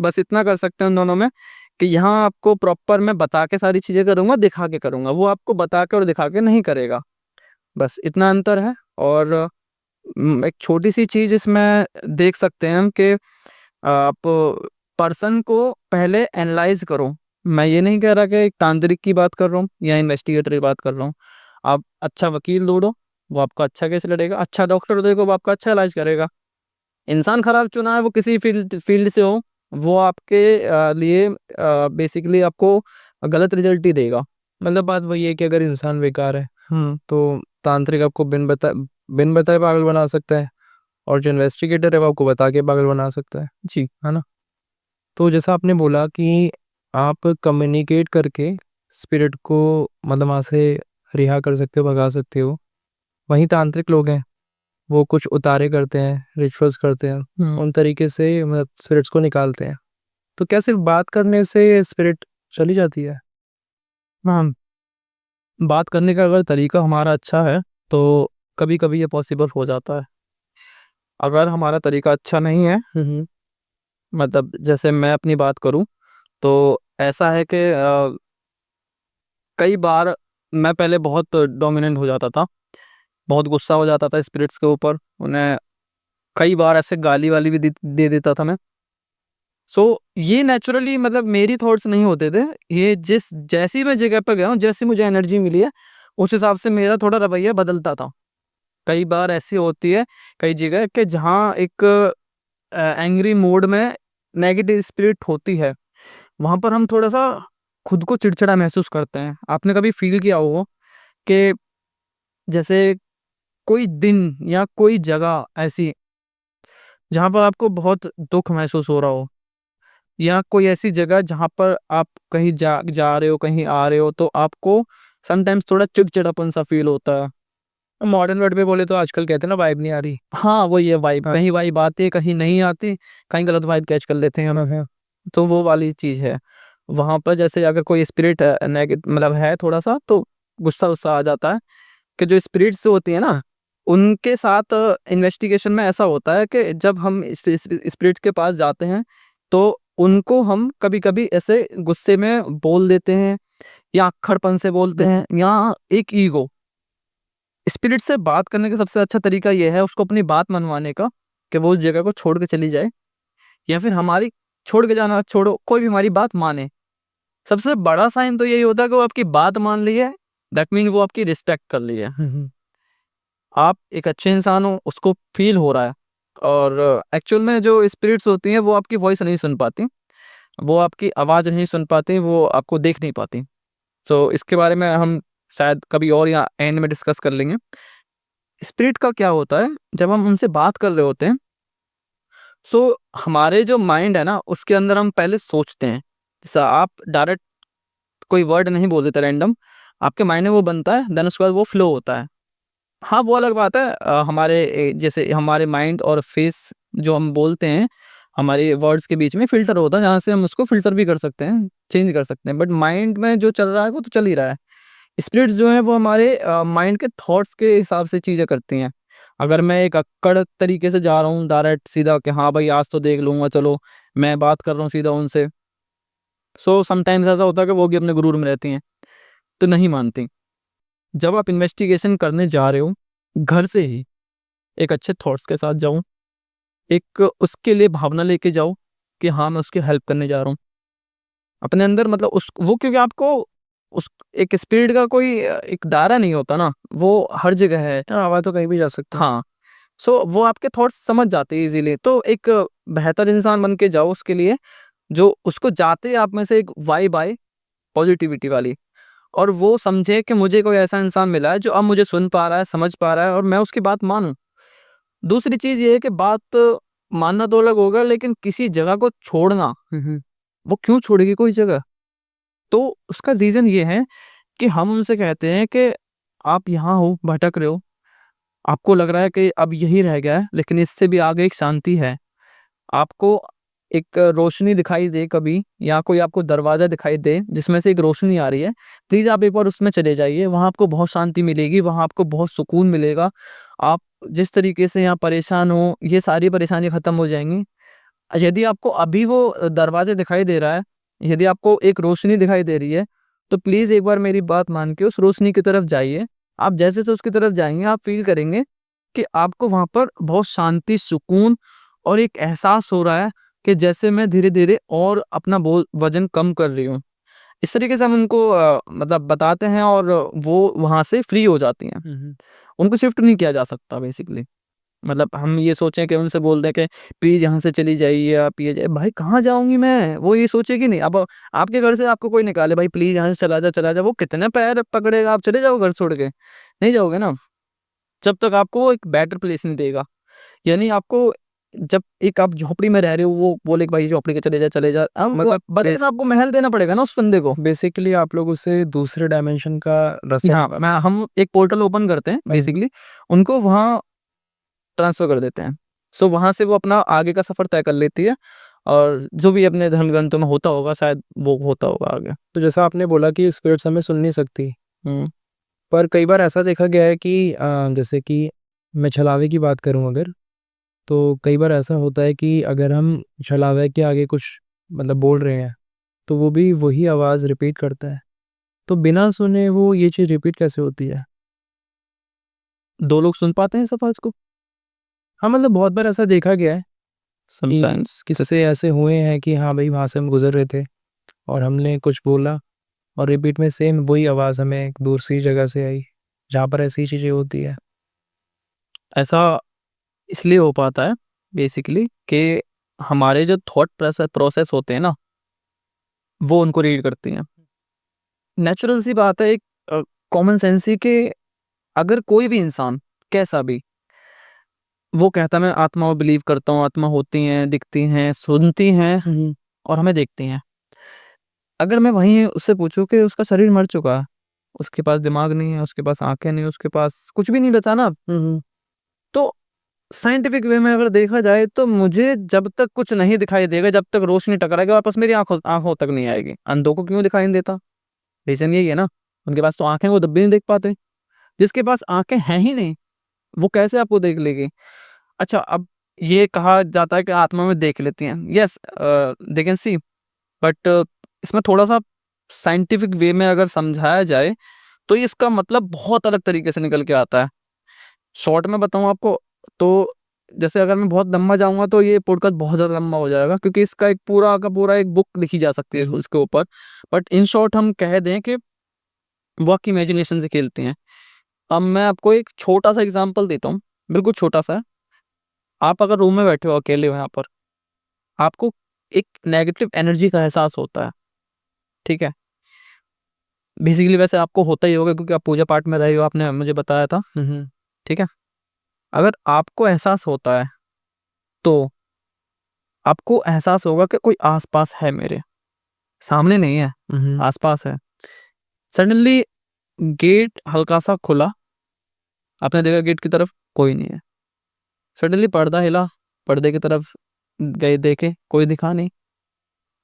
बस इतना कर सकते हैं उन दोनों में कि यहाँ आपको प्रॉपर मैं बता के सारी चीज़ें करूँगा, दिखा के करूँगा। वो आपको बता के और दिखा के नहीं करेगा। बस इतना अंतर है। और एक छोटी-सी चीज़ इसमें देख सकते हैं हम कि आप पर्सन को पहले एनालाइज़ करो। मैं ये नहीं कह रहा कि एक तांत्रिक की बात कर रहा हूँ या इन्वेस्टिगेटर की बात कर रहा हूँ। आप अच्छा वकील ढूँढो, वो आपका अच्छा केस लड़ेगा। अच्छा डॉक्टर देखो, वो आपका अच्छा इलाज करेगा। इंसान खराब चुना है, वो किसी फील्ड फील्ड से हो, वो आपके लिए बेसिकली आपको गलत रिज़ल्ट ही देगा। मतलब बात वही है कि अगर इंसान बेकार है हुँ। तो तांत्रिक आपको बिन बताए पागल बना सकता है, और जो इन्वेस्टिगेटर है वो आपको बता के पागल बना सकता जी। है ना? तो जैसा आपने बोला कि आप कम्युनिकेट करके स्पिरिट को मतलब वहाँ से रिहा कर सकते हो, भगा सकते हो। वहीं तांत्रिक लोग हैं, वो कुछ उतारे करते हैं, रिचुअल्स करते हैं, हुँ। उन तरीके से मतलब स्पिरिट्स को निकालते हैं। तो क्या सिर्फ बात करने से स्पिरिट चली जाती है? हाँ, बात करने का अगर तरीका हमारा अच्छा है, तो कभी-कभी ये पॉसिबल हो जाता है। अगर हमारा तरीका अच्छा नहीं है, मतलब जैसे मैं अपनी बात करूँ, तो ऐसा है कि कई बार मैं पहले बहुत डोमिनेंट हो जाता था, बहुत गुस्सा हो जाता था स्पिरिट्स के ऊपर, उन्हें कई बार ऐसे गाली-वाली भी दे देता था मैं। सो ये नेचुरली मतलब मेरी थॉट्स नहीं होते थे, ये जिस जैसी मैं जगह पे गया हूँ, जैसी मुझे एनर्जी मिली है, उस हिसाब से मेरा थोड़ा रवैया बदलता था। कई बार ऐसी होती है, कई जगह कि जहाँ एक एंग्री मोड में नेगेटिव स्पिरिट होती है, वहाँ पर हम थोड़ा-सा खुद को चिड़चिड़ा महसूस करते हैं। आपने कभी फ़ील किया हो कि जैसे कोई दिन या कोई जगह ऐसी जहाँ पर आपको बहुत दुःख महसूस हो रहा हो, या कोई ऐसी जगह जहाँ पर आप कहीं जा रहे हो, कहीं आ रहे हो, तो आपको समटाइम्स थोड़ा चिड़चिड़ापन सा फ़ील होता है। मॉडर्न वर्ड में बोले तो आजकल कहते हैं ना वाइब नहीं आ रही। हाँ, वही है वाइब, हाँ। कहीं वाइब आती है, कहीं नहीं आती, कहीं गलत वाइब कैच कर लेते हैं हम। हाँ। तो वो वाली चीज़ है। वहाँ पर जैसे अगर कोई स्पिरिट मतलब है थोड़ा-सा, तो गुस्सा-वुस्सा आ जाता है कि जो स्पिरिट्स होती है ना, उनके साथ इन्वेस्टिगेशन में ऐसा होता है कि जब हम इस स्पिरिट के पास जाते हैं, तो उनको हम कभी-कभी ऐसे गुस्से में बोल देते हैं या अक्खड़पन से बोलते हैं या एक ईगो। स्पिरिट से बात करने का सबसे अच्छा तरीका ये है उसको अपनी बात मनवाने का, कि वो उस जगह को छोड़ के चली जाए, या फिर हमारी छोड़ के जाना छोड़ो, कोई भी हमारी बात माने। सबसे बड़ा साइन तो यही होता है कि वो आपकी बात मान ली है, दैट मीन वो आपकी रिस्पेक्ट कर ली है। आप एक अच्छे इंसान हो, उसको फ़ील हो रहा है। और एक्चुअल में जो स्पिरिट्स होती हैं, वो आपकी वॉइस नहीं सुन पाती, वो आपकी आवाज़ नहीं सुन पाती, वो आपको देख नहीं पाती। सो इसके बारे में हम शायद कभी और या एंड में डिस्कस कर लेंगे। स्पिरिट का क्या होता है, जब हम उनसे बात कर रहे होते हैं, सो हमारे जो माइंड है ना, उसके अंदर हम पहले सोचते हैं। जैसा आप डायरेक्ट कोई वर्ड नहीं बोल देते रैंडम, आपके माइंड में वो बनता है, देन उसके बाद वो फ्लो होता है। हाँ, वो अलग बात है। हमारे जैसे हमारे माइंड और फेस जो हम बोलते हैं, हमारे वर्ड्स के बीच में फ़िल्टर होता है, जहाँ से हम उसको फ़िल्टर भी कर सकते हैं, चेंज कर सकते हैं। बट माइंड में जो चल रहा है, वो तो चल ही रहा है। स्पिरिट्स जो हैं, वो हमारे माइंड के थॉट्स के हिसाब से चीज़ें करती हैं। अगर मैं एक अक्कड़ तरीके से जा रहा हूँ, डायरेक्ट सीधा कि हाँ भाई, आज तो देख लूँगा, चलो, मैं बात कर रहा हूँ सीधा उनसे। सो समटाइम्स ऐसा होता है कि वो भी अपने गुरूर में रहती हैं, तो नहीं मानती। जब आप इन्वेस्टिगेशन करने जा रहे हो, घर से ही एक अच्छे थॉट्स के साथ जाओ, एक उसके लिए भावना लेके जाओ कि हाँ, मैं उसकी हेल्प करने जा रहा हूँ। अपने अंदर मतलब उस वो, क्योंकि आपको उस एक स्पिरिट का कोई एक दायरा नहीं होता ना, वो हर जगह है। हाँ, आवाज़ तो कहीं भी जा सकता है। हाँ, सो वो आपके थॉट्स समझ जाते हैं इज़िली। तो एक बेहतर इंसान बन के जाओ उसके लिए, जो उसको जाते ही आप में से एक वाइब आए पॉजिटिविटी वाली, और वो समझे कि मुझे कोई ऐसा इंसान मिला है जो अब मुझे सुन पा रहा है, समझ पा रहा है, और मैं उसकी बात मानूँ। दूसरी चीज़ ये है कि बात मानना तो अलग होगा, लेकिन किसी जगह को छोड़ना, वो क्यों छोड़ेगी कोई जगह? तो उसका रीज़न ये है कि हम उनसे कहते हैं कि आप यहाँ हो, भटक रहे हो, आपको लग रहा है कि अब यही रह गया है, लेकिन इससे भी आगे एक शांति है। आपको एक रोशनी दिखाई दे कभी, या कोई आपको दरवाज़ा दिखाई दे जिसमें से एक रोशनी आ रही है, प्लीज़ आप एक बार उसमें चले जाइए, वहाँ आपको बहुत शांति मिलेगी, वहाँ आपको बहुत सुकून मिलेगा। आप जिस तरीके से यहाँ परेशान हो, ये सारी परेशानियाँ खत्म हो जाएँगी। यदि आपको अभी वो दरवाज़ा दिखाई दे रहा है, यदि आपको एक रोशनी दिखाई दे रही है, तो प्लीज़ एक बार मेरी बात मान के उस रोशनी की तरफ जाइए। आप जैसे-जैसे उसकी तरफ जाएँगे, आप फ़ील करेंगे कि आपको वहाँ पर बहुत शांति, सुकून और एक एहसास हो रहा है कि जैसे मैं धीरे-धीरे और अपना वज़न कम कर रही हूँ। इस तरीके से हम उनको मतलब बताते हैं, और वो वहाँ से फ्री हो जाती हैं। उनको शिफ्ट नहीं किया जा सकता बेसिकली। मतलब हम ये सोचें कि उनसे बोल दें कि प्लीज़ यहाँ से चली जाइए, आप ये भाई कहाँ जाऊँगी मैं? वो ये सोचेगी नहीं। अब आपके घर से आपको कोई निकाले, भाई प्लीज़ यहाँ से चला जा, वो कितने पैर पकड़ेगा, आप चले जाओ घर छोड़ के? नहीं जाओगे ना। जब तक आपको एक बेटर प्लेस नहीं देगा। यानी आपको, जब एक आप झोपड़ी में रह रहे हो, वो बोले कि भाई झोपड़ी के चले जा, अब वो मतलब बदले में आपको महल देना पड़ेगा ना उस बंदे को। बेसिकली आप लोग उसे दूसरे डायमेंशन का रास्ता। हाँ, हम एक पोर्टल ओपन करते हैं बेसिकली, उनको वहाँ ट्रांसफ़र कर देते हैं। सो वहाँ से वो अपना आगे का सफ़र तय कर लेती है, और जो भी अपने धर्म ग्रंथों में होता होगा, शायद वो होता होगा आगे। तो जैसा आपने बोला कि स्पिरिट्स हमें सुन नहीं सकती, हुँ। पर कई बार ऐसा देखा गया है कि जैसे कि मैं छलावे की बात करूं अगर, तो कई बार ऐसा होता है कि अगर हम छलावे के आगे कुछ मतलब बोल रहे हैं, तो वो भी वही आवाज़ रिपीट करता है। तो बिना सुने वो ये चीज़ रिपीट कैसे होती है? 2 लोग सुन पाते हैं इस आवाज़ को? हाँ, मतलब बहुत बार ऐसा देखा गया है कि समटाइम्स। किस्से ऐसे हुए हैं कि हाँ भाई, वहाँ से हम गुज़र रहे थे और हमने कुछ बोला और रिपीट में सेम वही आवाज़ हमें एक दूसरी जगह से आई, जहाँ पर ऐसी चीज़ें होती है। ऐसा इसलिए हो पाता है बेसिकली कि हमारे जो थॉट प्रोसेस होते हैं ना, वो उनको रीड करती हैं। नेचुरल सी बात है, एक कॉमन सेंस ही कि अगर कोई भी इंसान, कैसा भी, वो कहता है मैं आत्मा में बिलीव करता हूँ, आत्मा होती हैं, दिखती हैं, सुनती हैं और हमें देखती हैं। अगर मैं वहीं उससे पूछूँ कि उसका शरीर मर चुका है, उसके पास दिमाग नहीं है, उसके पास आंखें नहीं, उसके पास कुछ भी नहीं बचा ना। तो साइंटिफिक वे में अगर देखा जाए तो मुझे जब तक कुछ नहीं दिखाई देगा, जब तक रोशनी टकराएगी वापस मेरी आंखों आंखों तक नहीं आएगी। अंधों को क्यों दिखाई नहीं देता? रीजन यही है ना, उनके पास तो आंखें, वो तब भी नहीं देख पाते। जिसके पास आंखें हैं ही नहीं, वो कैसे आपको देख लेगी? अच्छा, अब ये कहा जाता है कि आत्मा में देख लेती हैं। Yes, they can see, but इसमें थोड़ा सा साइंटिफिक वे में अगर समझाया जाए तो ये इसका मतलब बहुत अलग तरीके से निकल के आता है। शॉर्ट में बताऊं आपको तो, जैसे अगर मैं बहुत लंबा जाऊंगा तो ये पॉडकास्ट बहुत ज़्यादा लंबा हो जाएगा, क्योंकि इसका एक पूरा का पूरा एक बुक लिखी जा सकती है उसके ऊपर। बट इन शॉर्ट हम कह दें कि वो आपकी इमेजिनेशन से खेलती हैं। अब मैं आपको एक छोटा सा एग्जांपल देता हूँ, बिल्कुल छोटा सा। आप अगर रूम में बैठे हो, अकेले हो यहाँ पर, आपको एक नेगेटिव एनर्जी का एहसास होता है, ठीक है? बेसिकली वैसे आपको होता ही होगा, क्योंकि आप पूजा पाठ में रहे हो, आपने मुझे बताया था, ठीक है? अगर आपको एहसास होता है तो आपको एहसास होगा कि कोई आस-पास है मेरे, सामने नहीं है, आस-पास है। सडनली गेट हल्का-सा खुला, आपने देखा गेट की तरफ कोई नहीं है। सडनली पर्दा हिला, पर्दे की तरफ गए, देखे, कोई दिखा नहीं।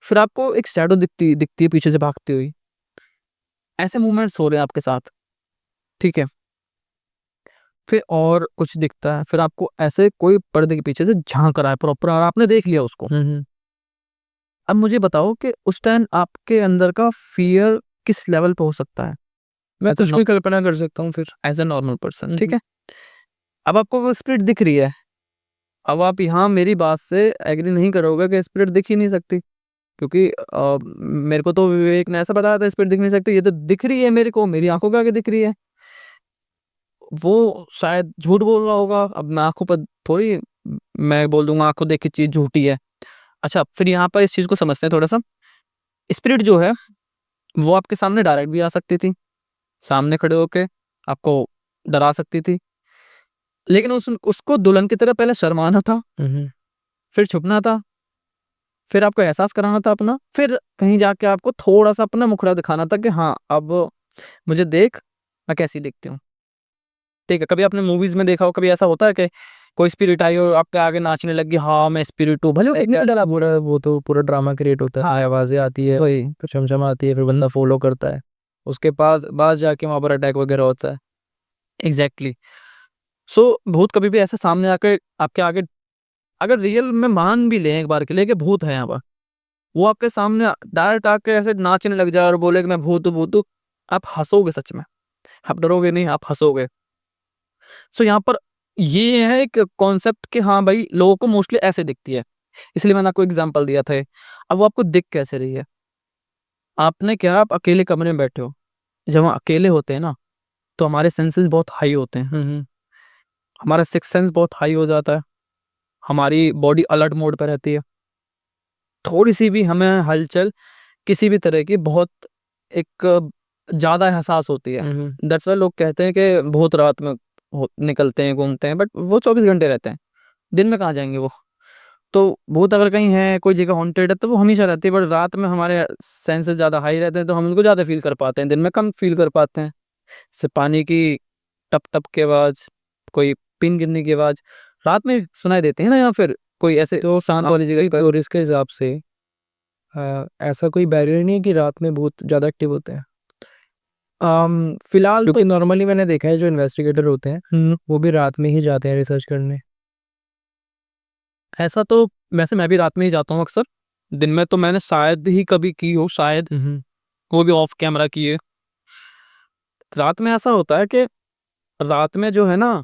फिर आपको एक शैडो दिखती दिखती है पीछे से भागती हुई। ऐसे मूवमेंट्स हो रहे हैं आपके साथ, ठीक है? फिर और कुछ दिखता है, फिर आपको ऐसे कोई पर्दे के पीछे से झाँक रहा है प्रॉपर, और आपने देख लिया उसको। अब मुझे बताओ कि उस टाइम आपके अंदर का फ़ियर किस लेवल पे हो सकता है? मैं एज़ अ कुछ नॉ भी कल्पना कर सकता हूँ फिर। एज़ अ नॉर्मल पर्सन, ठीक है? अब आपको वो स्पिरिट दिख रही है। अब आप यहाँ मेरी बात से एग्री नहीं करोगे कि स्पिरिट दिख ही नहीं सकती, क्योंकि मेरे को तो विवेक ने ऐसा बताया था स्पिरिट दिख नहीं सकती, ये तो दिख रही है मेरे को, मेरी आँखों के आगे दिख रही है। वो शायद झूठ बोल रहा होगा, अब मैं आँखों पर थोड़ी मैं बोल दूँगा आँखों देख के चीज़ झूठी है। अच्छा, फिर यहाँ पर इस चीज़ को समझते हैं थोड़ा-सा। स्पिरिट जो है, वो आपके सामने डायरेक्ट भी आ सकती थी, सामने खड़े होके आपको डरा सकती थी। लेकिन उसको दुल्हन की तरह पहले शर्माना था, फिर छुपना था, फिर आपको एहसास कराना था अपना, फिर कहीं जाके आपको थोड़ा-सा अपना मुखड़ा दिखाना था कि हाँ, अब मुझे देख, मैं कैसी दिखती हूँ। ठीक है, कभी आपने मूवीज़ में देखा हो, कभी ऐसा होता है कि कोई स्पिरिट आई और आपके आगे नाचने लगी, हाँ, मैं स्पिरिट हूँ, भले वो कितनी भी डरा। पूरा वो तो पूरा ड्रामा क्रिएट होता है। हाँ, आवाज़ें आती है, वही, फिर चमचम आती है, फिर बंदा फ़ॉलो करता है। उसके बाद जाके वहाँ पर अटैक वगैरह होता है। एग्ज़ैक्टली। सो भूत कभी भी ऐसे सामने आके आपके आगे, अगर रियल में मान भी लें एक बार के लिए कि भूत है यहाँ पर, वो आपके सामने डायरेक्ट आके ऐसे नाचने लग जाए और बोले कि मैं भूत हूँ, भूत हूँ, आप हँसोगे सच में। आप डरोगे नहीं, आप हँसोगे। सो यहाँ पर ये है एक कॉन्सेप्ट कि हाँ भाई, लोगों को मोस्टली ऐसे दिखती है। इसलिए मैंने आपको एग्ज़ाम्पल दिया था ये। अब वो आपको दिख कैसे रही है? आपने क्या, आप अकेले कमरे में बैठे हो। जब हम अकेले होते हैं ना, तो हमारे सेंसेस बहुत हाई होते हैं। हमारा सिक्स्थ सेंस बहुत हाई हो जाता है। हमारी बॉडी अलर्ट मोड पे रहती है। थोड़ी-सी भी हमें हलचल किसी भी तरह की बहुत एक ज़्यादा एहसास होती है। दैट्स व्हाई लोग कहते हैं कि भूत रात में निकलते हैं, घूमते हैं, बट वो 24 घंटे रहते हैं। दिन में कहाँ जाएँगे वो? तो भूत अगर कहीं है, कोई जगह हॉन्टेड है, तो वो हमेशा रहती है, बट रात में हमारे सेंसेस ज़्यादा हाई रहते हैं, तो हम उनको ज़्यादा फ़ील कर पाते हैं, दिन में कम फ़ील कर पाते हैं। जैसे पानी की टप-टप की आवाज़, कोई पिन गिरने की आवाज़, रात में सुनाई देती है ना, या फिर कोई ऐसे तो शांत वाली जगह पर। थ्योरीज़ के हिसाब से ऐसा कोई बैरियर नहीं है कि रात में भूत ज़्यादा एक्टिव होते हैं? फिलहाल तो क्योंकि नॉर्मली मैंने देखा है जो इन्वेस्टिगेटर होते हैं, वो भी रात में ही जाते हैं रिसर्च करने। ऐसा तो वैसे मैं भी रात में ही जाता हूँ अक्सर। दिन में तो मैंने शायद ही कभी की हो, शायद, वो भी ऑफ कैमरा की है। रात में ऐसा होता है कि रात में जो है ना,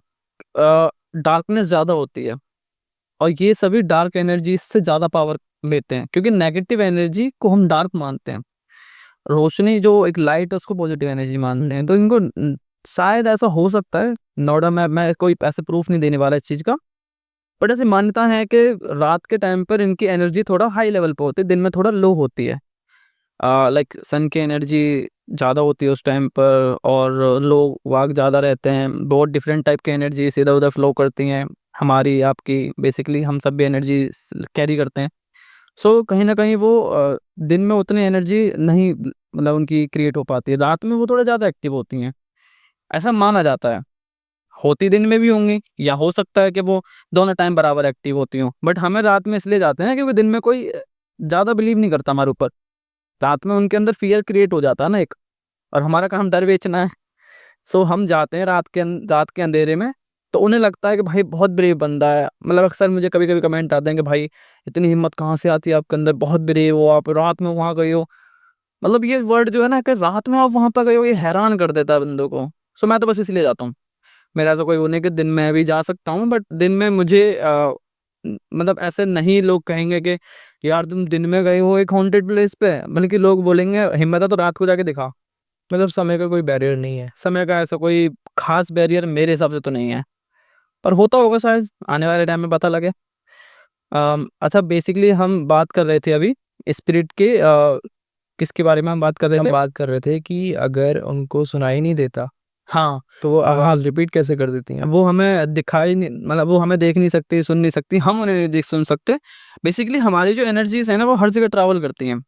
डार्कनेस ज़्यादा होती है, और ये सभी डार्क एनर्जी से ज़्यादा पावर लेते हैं, क्योंकि नेगेटिव एनर्जी को हम डार्क मानते हैं। रोशनी जो एक लाइट है उसको पॉजिटिव एनर्जी मानते हैं। तो इनको शायद ऐसा हो सकता है, नो डाउट, मैं कोई ऐसे प्रूफ नहीं देने वाला इस चीज़ का, बट ऐसी मान्यता है कि रात के टाइम पर इनकी एनर्जी थोड़ा हाई लेवल पे होती है, दिन में थोड़ा लो होती है। लाइक सन की एनर्जी ज़्यादा होती है उस टाइम पर, और लोग वाग ज़्यादा रहते हैं, बहुत डिफरेंट टाइप की एनर्जीज़ इधर-उधर फ्लो करती हैं, हमारी, आपकी, बेसिकली हम सब भी एनर्जी कैरी करते हैं। सो कहीं न कहीं वो दिन में उतनी एनर्जी नहीं मतलब उनकी क्रिएट हो पाती है। रात में वो थोड़ा ज़्यादा एक्टिव होती हैं, ऐसा माना जाता है। होती दिन में भी होंगी, या हो सकता है कि वो दोनों टाइम बराबर एक्टिव होती हों, बट हमें रात में इसलिए जाते हैं क्योंकि दिन में कोई ज़्यादा बिलीव नहीं करता हमारे ऊपर। रात में उनके अंदर फ़ियर क्रिएट हो जाता है ना एक, और हमारा काम डर बेचना है। सो हम जाते हैं रात के अंधेरे में, तो उन्हें लगता है कि भाई बहुत ब्रेव बंदा है। मतलब अक्सर मुझे कभी-कभी कमेंट आते हैं कि भाई इतनी हिम्मत कहाँ से आती है आपके अंदर, बहुत ब्रेव हो आप, रात में वहाँ गए हो। मतलब ये वर्ड जो है ना कि रात में आप वहाँ पे गए हो, ये हैरान कर देता है बंदों को। सो मैं तो बस इसलिए जाता हूँ। मेरा ऐसा कोई वो नहीं कि दिन में भी जा सकता हूँ, बट दिन में मुझे मतलब ऐसे नहीं लोग कहेंगे कि यार तुम दिन में गए हो एक हॉन्टेड प्लेस पे, बल्कि लोग बोलेंगे हिम्मत है तो रात को जाके दिखा। मतलब समय का कोई बैरियर नहीं है। समय का ऐसा कोई खास बैरियर मेरे हिसाब से तो नहीं है, पर होता होगा शायद, आने वाले टाइम में पता लगे। अच्छा, बेसिकली हम बात कर रहे थे अभी स्पिरिट के, किसके बारे में हम बात कर रहे हम थे? बात कर रहे थे कि अगर उनको सुनाई नहीं देता हाँ, तो वो अब आवाज़ रिपीट कैसे कर देती हैं? वो हमें दिखाई नहीं, मतलब वो हमें देख नहीं सकती, सुन नहीं सकती, हम उन्हें नहीं देख सुन सकते। बेसिकली हमारी जो एनर्जीज़ है ना, वो हर जगह ट्रैवल करती हैं।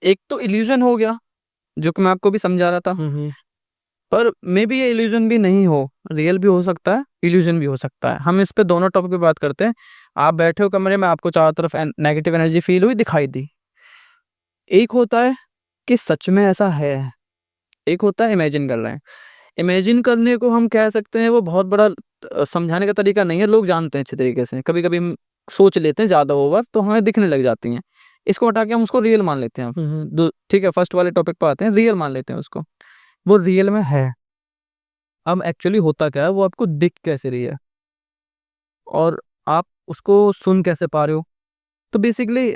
एक तो इल्यूज़न हो गया, जो कि मैं आपको भी समझा रहा था, हुँ, हुँ। पर मेबी ये इल्यूज़न भी नहीं हो, रियल भी हो सकता है, इल्यूज़न भी हो सकता है। हम इस पे दोनों टॉपिक पे बात करते हैं। आप बैठे हो कमरे में, आपको चारों तरफ नेगेटिव एनर्जी फ़ील हुई, दिखाई दी। एक होता है कि सच में ऐसा है, एक होता है इमेजिन कर रहे हैं। इमेजिन करने को हम कह सकते हैं वो बहुत बड़ा समझाने का तरीका नहीं है, लोग जानते हैं अच्छे तरीके से। कभी-कभी हम सोच लेते हैं ज़्यादा ओवर, तो हमें दिखने लग जाती हैं। इसको हटा के हम उसको रियल मान लेते हैं। हुँ, हुँ। ठीक है, फर्स्ट वाले टॉपिक पे आते हैं, रियल मान लेते हैं उसको। वो रियल में है। अब एक्चुअली होता क्या है, वो आपको दिख कैसे रही है और आप उसको सुन कैसे पा रहे हो? तो बेसिकली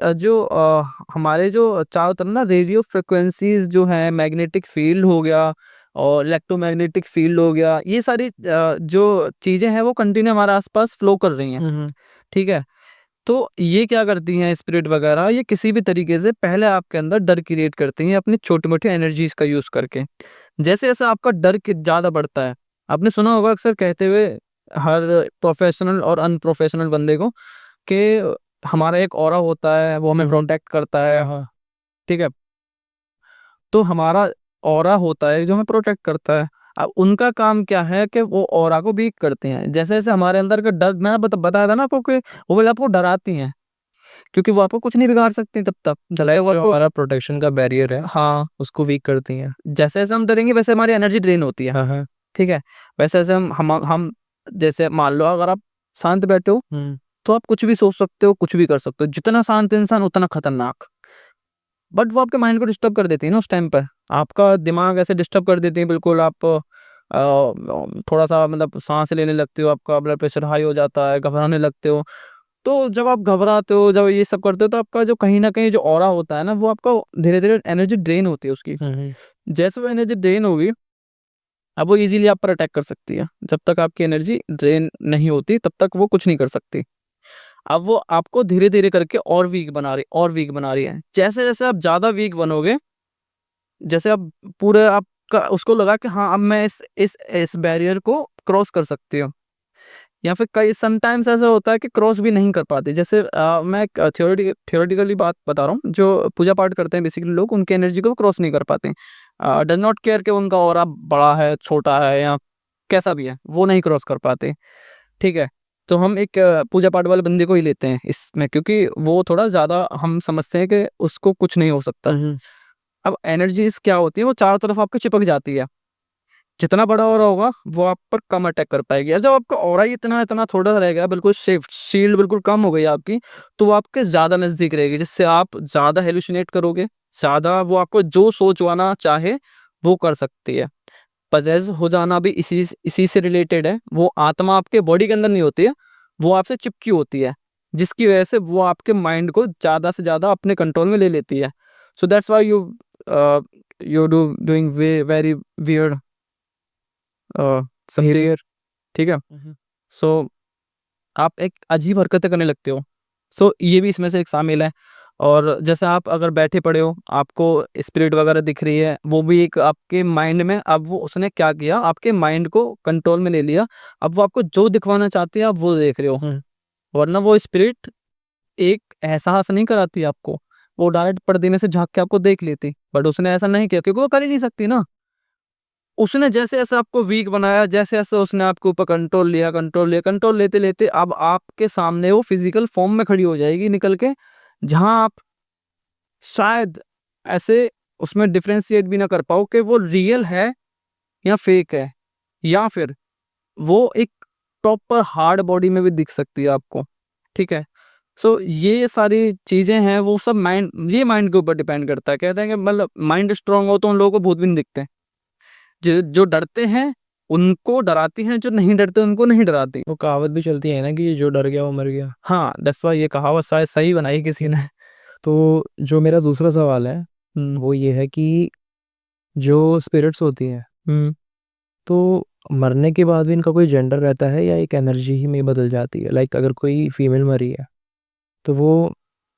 हमारे जो चारों तरफ ना रेडियो फ्रीक्वेंसीज़ जो हैं, मैग्नेटिक फ़ील्ड हो गया और इलेक्ट्रोमैग्नेटिक फ़ील्ड हो गया, ये सारी जो चीज़ें हैं वो कंटिन्यू हमारे आस-पास फ़्लो कर रही हैं, हुँ, हुँ। ठीक है? तो ये क्या करती हैं स्पिरिट वगैरह, ये किसी भी तरीके से पहले आपके अंदर डर क्रिएट करती हैं अपनी छोटी-मोटी एनर्जीज़ का यूज़ करके। जैसे-जैसे आपका डर ज़्यादा बढ़ता है, आपने सुना होगा अक्सर कहते हुए हर प्रोफ़ेशनल और अनप्रोफ़ेशनल बंदे को कि हमारा एक ऑरा होता है, वो हमें हुँ, हुँ। प्रोटेक्ट करता हाँ, है, हाँ। ठीक है? तो हमारा ऑरा होता है जो हमें प्रोटेक्ट करता है। अब उनका काम क्या है कि वो ऑरा को वीक करते हैं। जैसे-जैसे हमारे अंदर का डर, मैंने बताया था ना आपको कि वो आपको डराती हैं, क्योंकि वो आपको कुछ नहीं बिगाड़ सकती तब तक। मतलब वो जो आपको, हमारा प्रोटेक्शन का बैरियर है, हाँ, उसको वीक करती हैं। जैसे-जैसे हम डरेंगे वैसे हमारी एनर्जी ड्रेन होती है, हाँ, हाँ। ठीक है? वैसे-वैसे हम जैसे मान लो अगर आप शांत बैठे हो, हुँ। तो आप कुछ भी सोच सकते हो, कुछ भी कर सकते हो। जितना शांत इंसान उतना खतरनाक। बट वो आपके माइंड को डिस्टर्ब कर देती है ना उस टाइम पे। आपका दिमाग ऐसे डिस्टर्ब कर देती है बिल्कुल, आप थोड़ा-सा मतलब साँस लेने लगते हो, आपका ब्लड प्रेशर हाई हो जाता है, घबराने लगते हो। तो जब आप घबराते हो, जब ये सब करते हो, तो आपका जो कहीं न कहीं जो ऑरा होता है ना, वो आपका धीरे-धीरे एनर्जी ड्रेन होती है उसकी। हुँ, हुँ। जैसे वो एनर्जी ड्रेन होगी, अब वो ईज़िली आप पर अटैक कर सकती है। जब तक आपकी एनर्जी ड्रेन नहीं होती, तब तक वो कुछ नहीं कर सकती। अब वो आपको धीरे-धीरे करके और वीक बना रही, और वीक बना रही है। जैसे-जैसे आप ज़्यादा वीक बनोगे, जैसे आप पूरे आपका उसको लगा कि हाँ, अब मैं इस बैरियर को क्रॉस कर सकती हूँ, या फिर कई समटाइम्स ऐसा होता है कि क्रॉस भी नहीं कर पाते। जैसे मैं एक थ्योरेटिकली बात बता रहा हूँ, जो पूजा पाठ करते हैं बेसिकली लोग, उनकी एनर्जी को क्रॉस नहीं कर पाते। डज़ नॉट केयर कि उनका ऑरा बड़ा है, छोटा है या कैसा भी है, वो नहीं क्रॉस कर पाते, ठीक है? तो हम एक पूजा पाठ वाले बंदे को ही लेते हैं इसमें, क्योंकि वो थोड़ा ज़्यादा हम समझते हैं कि उसको कुछ नहीं हो सकता। हुँ, हुँ। अब एनर्जीज़ क्या होती है, वो चारों तरफ आपके चिपक जाती है। जितना बड़ा ऑरा होगा, वो आप पर कम अटैक कर पाएगी। और जब आपका ऑरा ही इतना-इतना थोड़ा-सा रह गया, बिल्कुल सेफ शील्ड बिल्कुल कम हो गई आपकी, तो वो आपके ज़्यादा नज़दीक रहेगी, जिससे आप ज़्यादा हैलुसिनेट करोगे, ज़्यादा वो आपको जो सोचवाना चाहे, वो कर सकती है। पजेज़ हो जाना भी इसी से रिलेटेड है। वो आत्मा आपके बॉडी के अंदर नहीं होती है, वो आपसे चिपकी होती है, जिसकी वजह से वो आपके माइंड को ज़्यादा से ज़्यादा अपने कंट्रोल में ले लेती है। So that's why a, you doing very weird behaviour. Behaviour, ठीक है? हुँ, हुँ। सो आप एक अजीब हरकतें करने लगते हो। सो ये भी इसमें से एक शामिल है। और जैसे आप अगर बैठे पड़े हो, आपको स्पिरिट वगैरह दिख रही है, वो भी एक आपके माइंड में, अब वो उसने क्या किया, आपके माइंड को कंट्रोल में ले लिया। अब वो आपको जो दिखवाना चाहती है, आप वो देख रहे हो। हुँ। वरना वो स्पिरिट एक एहसास नहीं कराती आपको, वो डायरेक्ट पर्दे में से झाँक के आपको देख लेती, बट उसने ऐसा नहीं किया क्योंकि वो कर ही नहीं सकती ना। उसने जैसे-जैसे आपको वीक बनाया, जैसे-जैसे उसने आपके ऊपर कंट्रोल लेते-लेते अब आपके सामने वो फिज़िकल फ़ॉर्म में खड़ी हो जाएगी निकल के, जहाँ आप शायद ऐसे उसमें डिफरेंशिएट भी ना कर पाओ कि वो रियल है या फेक है, या फिर वो एक प्रॉपर हार्ड बॉडी में भी दिख सकती है आपको, ठीक है? सो ये सारी चीज़ें हैं, वो सब माइंड के ऊपर डिपेंड करता है। कहते हैं कि मतलब माइंड स्ट्रॉन्ग हो तो उन लोगों को भूत भी नहीं दिखते। जो जो डरते हैं उनको डराती हैं, जो नहीं डरते उनको नहीं डराती। वो कहावत भी चलती है ना कि जो डर गया वो मर गया। हाँ, दैट्स व्हाई ये कहावत शायद सही बनाई किसी ने। तो जो मेरा दूसरा सवाल है, वो ये है कि जो स्पिरिट्स होती हैं, हुँ। तो मरने के बाद भी इनका कोई जेंडर रहता है या एक एनर्जी ही में बदल जाती है? लाइक अगर कोई फीमेल मरी है, तो वो